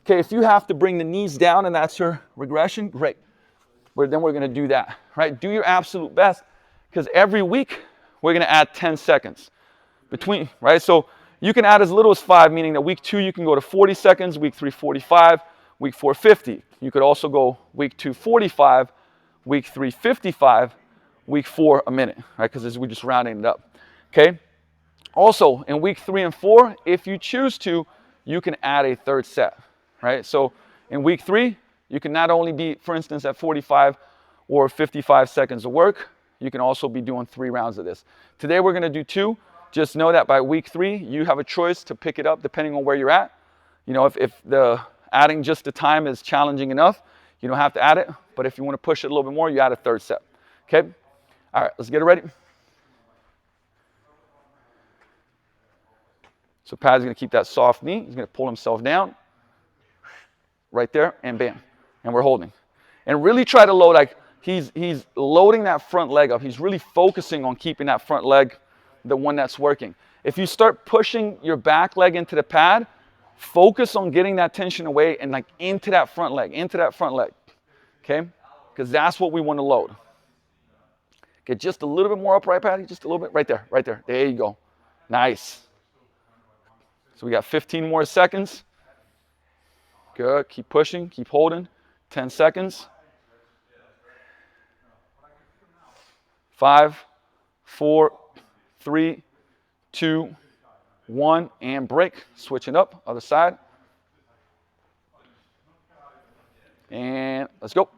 Okay, if you have to bring the knees down and that's your regression, great. But then we're going to do that, right? Do your absolute best, because every week we're going to add 10 seconds between, right? So you can add as little as 5, meaning that week 2 you can go to 40 seconds, week 3 45, week 4 50. You could also go week 2 45, week 3 55, week 4 a minute, right? Because we're just rounding it up, okay? Also, in week 3 and 4, if you choose to, you can add a third set, right? So in week 3, you can not only be, for instance, at 45 or 55 seconds of work, you can also be doing 3 rounds of this. Today we're going to do 2. Just know that by week 3, you have a choice to pick it up depending on where you're at. You know, if the adding just the time is challenging enough, you don't have to add it. But if you want to push it a little bit more, you add a third set. Okay? All right, let's get it ready. So Pad's going to keep that soft knee. He's going to pull himself down. Right there, and bam. And we're holding. And really try to load, like he's loading that front leg up. He's really focusing on keeping that front leg the one that's working. If you start pushing your back leg into the pad, focus on getting that tension away and like into that front leg, okay? Because that's what we want to load. Get just a little bit more upright, Patty, just a little bit, right there. There you go. Nice. So we got 15 more seconds. Good, keep pushing, keep holding. 10 seconds. 5, 4, 3, 2, 1, and break. Switching up, other side. And let's go.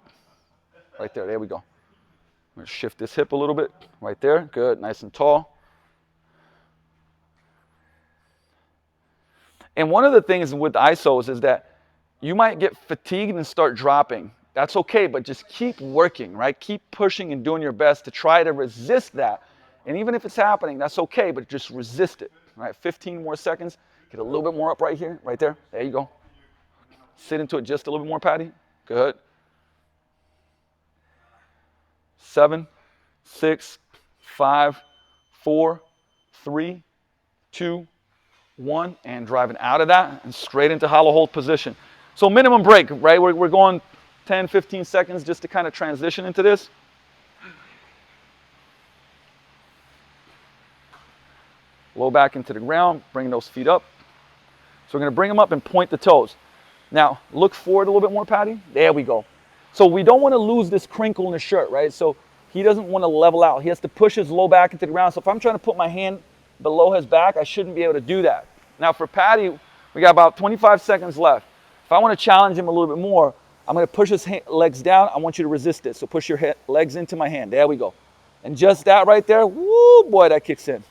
Right there we go. I'm going to shift this hip a little bit. Right there, good, nice and tall. And one of the things with isos is that you might get fatigued and start dropping. That's okay, but just keep working, right? Keep pushing and doing your best to try to resist that. And even if it's happening, that's okay, but just resist it, right? 15 more seconds. Get a little bit more up right here, right there. There you go. Sit into it just a little bit more, Patty. Good. 7, 6, 5, 4, 3, 2, 1, and driving out of that and straight into hollow hold position. So minimum break, right? We're going 10, 15 seconds just to kind of transition into this. Low back into the ground, bring those feet up. So we're going to bring them up and point the toes. Now, look forward a little bit more, Patty. There we go. So we don't want to lose this crinkle in the shirt, right? So he doesn't want to level out. He has to push his low back into the ground. So if I'm trying to put my hand below his back, I shouldn't be able to do that. Now for Patty, we got about 25 seconds left. If I want to challenge him a little bit more, I'm going to push his legs down. I want you to resist it. So push your legs into my hand. There we go. And just that right there, woo, boy, that kicks in.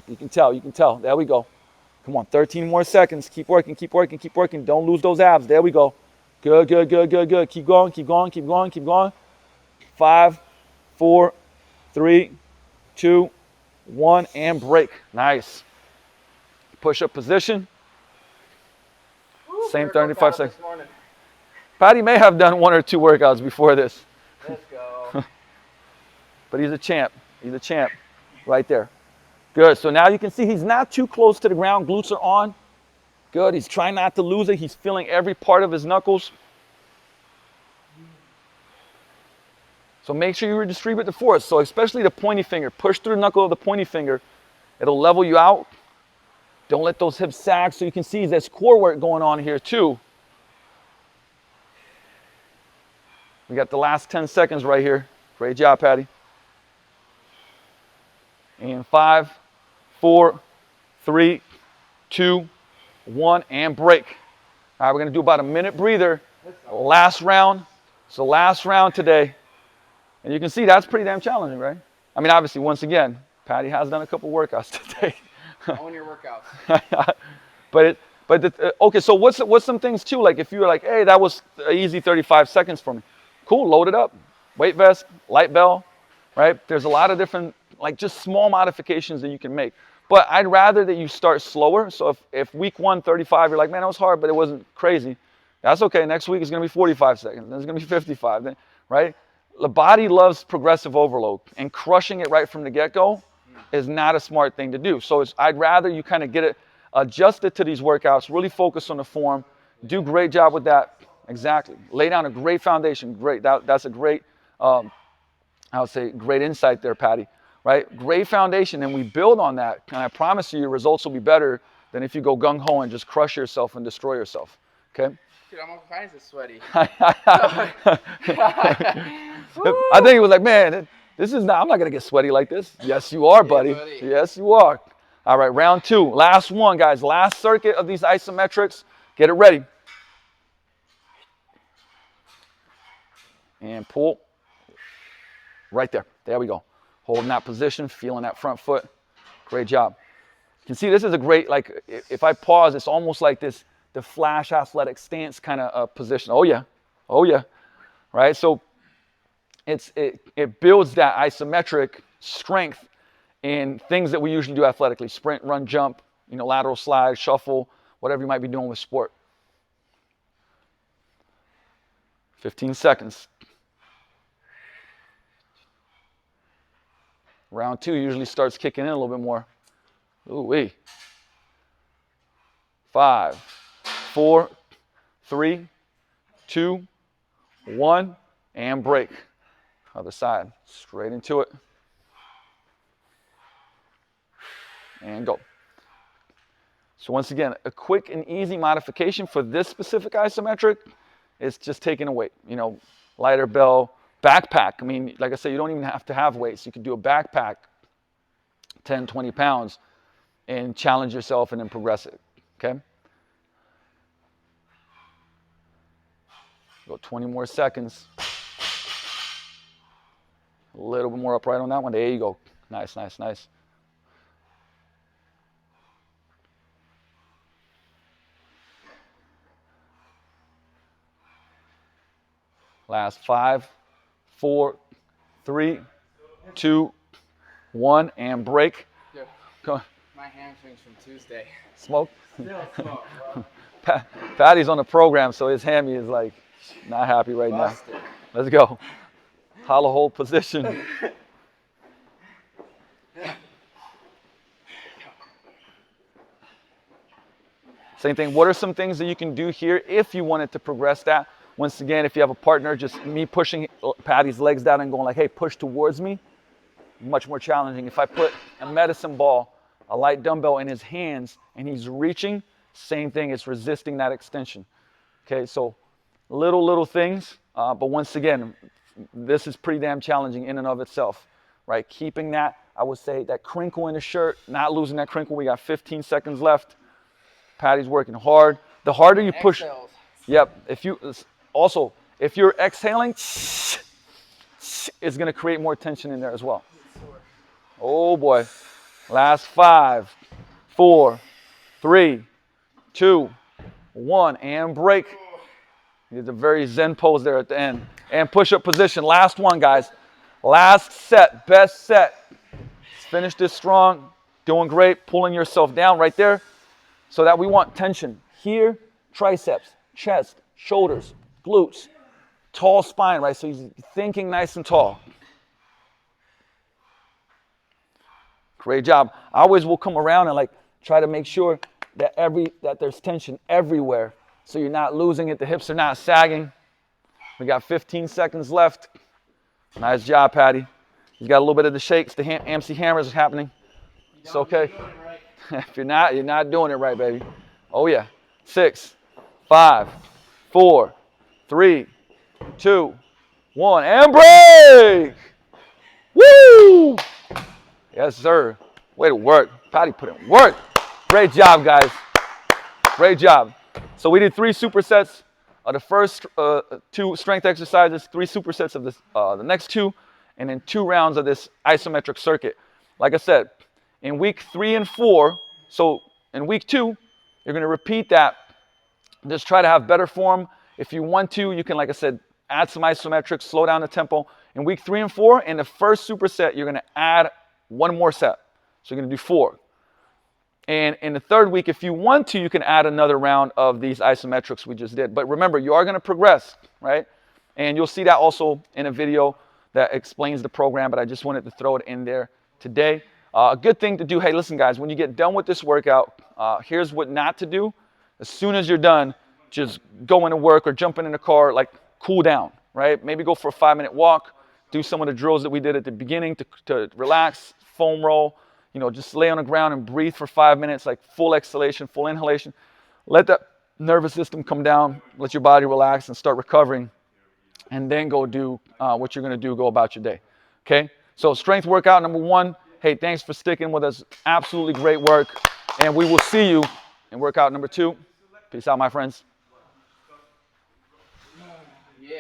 You can tell. There we go. Come on, 13 more seconds. Keep working. Don't lose those abs. There we go. Good. Keep going. 5, 4, 3, 2, 1, and break. Nice. Push-up position. Same 35 seconds. Patty may have done 1 or 2 workouts before this. Let's go. But he's a champ. Right there. Good. So now you can see he's not too close to the ground. Glutes are on. Good. He's trying not to lose it. He's feeling every part of his knuckles. So make sure you redistribute the force. So especially the pointy finger. Push through the knuckle of the pointy finger. It'll level you out. Don't let those hips sag. So you can see there's core work going on here too. We got the last 10 seconds right here. Great job, Paddy. And 5, 4, 3, 2, 1, and break. All right, we're going to do about a minute breather. Last round. So last round today. And you can see that's pretty damn challenging, right? I mean, obviously, once again, Paddy has done a couple workouts today. Own your workouts. Okay, so what's some things too? Like if you're like, hey, that was an easy 35 seconds for me. Cool, load it up. Weight vest, light bell, right? There's a lot of different, like just small modifications that you can make. But I'd rather that you start slower. So if week 1, 35, you're like, man, it was hard, but it wasn't crazy. That's okay. Next week is going to be 45 seconds. Then it's going to be 55, then, right? The body loves progressive overload, and crushing it right from the get-go is not a smart thing to do. So I'd rather you kind of get it adjusted to these workouts, really focus on the form, do a great job with that. Exactly. Lay down a great foundation. Great. That's a great, I would say, great insight there, Paddy. Right? Great foundation, and we build on that. And I promise you, your results will be better than if you go gung-ho and just crush yourself and destroy yourself. Okay? Dude, I'm all kinds of sweaty. I think he was like, man, I'm not going to get sweaty like this. Yes, you are, buddy. buddy. Yes, you are. All right, round 2. Last one, guys. Last circuit of these isometrics. Get it ready. And pull. Right there. There we go. Holding that position, feeling that front foot. Great job. You can see this is a great, like, if I pause, it's almost like this, the flash athletic stance kind of position. Oh, yeah. Oh, yeah. Right? So it builds that isometric strength in things that we usually do athletically. Sprint, run, jump, lateral slide, shuffle, whatever you might be doing with sport. 15 seconds. Round 2 usually starts kicking in a little bit more. Ooh-wee. 5, 4, 3, 2, 1, and break. Other side, straight into it. And go. So once again, a quick and easy modification for this specific isometric is just taking a weight. Lighter bell, backpack. I mean, like I said, you don't even have to have weights. You can do a backpack, 10, 20 pounds, and challenge yourself and then progress it, okay? Go 20 more seconds. A little bit more upright on that one. There you go. Nice, nice, nice. Last 5, 4, 3, 2, 1, and break. Dude, Go on. my hamstrings from Tuesday. Smoke? Still smoke, bro. Paddy's on the program, so his hammy is like not happy right Busted. now. Let's go. Hollow hold position. Same thing. What are some things that you can do here if you wanted to progress that? Once again, if you have a partner, just me pushing Paddy's legs down and going like, hey, push towards me. Much more challenging. If I put a medicine ball, a light dumbbell in his hands and he's reaching, same thing. It's resisting that extension. Okay, so little things. But once again, this is pretty damn challenging in and of itself, right? Keeping that, I would say, that crinkle in the shirt, not losing that crinkle. We got 15 seconds left. Paddy's working hard. The harder you push. Exhales. Yep. If you're exhaling, it's going to create more tension in there as well. Oh boy. Last 5, 4, 3, 2, 1, and break. It's a very zen pose there at the end. And push-up position. Last one, guys. Last set. Best set. Let's finish this strong. Doing great. Pulling yourself down right there. So that we want tension here, triceps, chest, shoulders, glutes, tall spine, right? So he's thinking nice and tall. Great job. I always will come around and like try to make sure that there's tension everywhere, so you're not losing it. The hips are not sagging. We got 15 seconds left. Nice job, Paddy. He's got a little bit of the shakes. The AMC hammers is happening. It's okay. If you're not doing it right, baby. Oh yeah. 6, 5, 4, 3, 2, 1, and break. Woo! Yes, sir. Way to work. Paddy put in work. Great job, guys. Great job. So we did 3 supersets of the first 2 strength exercises, 3 supersets of the next 2, and then 2 rounds of this isometric circuit. Like I said, in week 3 and 4, so in week 2, you're going to repeat that. Just try to have better form. If you want to, you can, like I said, add some isometric, slow down the tempo. In week 3 and 4, in the first superset, you're going to add 1 more set. So you're going to do 4. And in the 3rd week, if you want to, you can add another round of these isometrics we just did. But remember, you are going to progress, right? And you'll see that also in a video that explains the program, but I just wanted to throw it in there today. A good thing to do, hey, listen, guys, when you get done with this workout, here's what not to do. As soon as you're done, just go into work or jump in the car, like cool down, right? Maybe go for a 5-minute walk, do some of the drills that we did at the beginning to relax, foam roll, you know, just lay on the ground and breathe for 5 minutes, like full exhalation, full inhalation. Let that nervous system come down, let your body relax and start recovering, and then go do what you're going to do, go about your day, okay? So strength workout number 1. Hey, thanks for sticking with us. Absolutely great work, and we will see you in workout number 2. Peace out, my friends.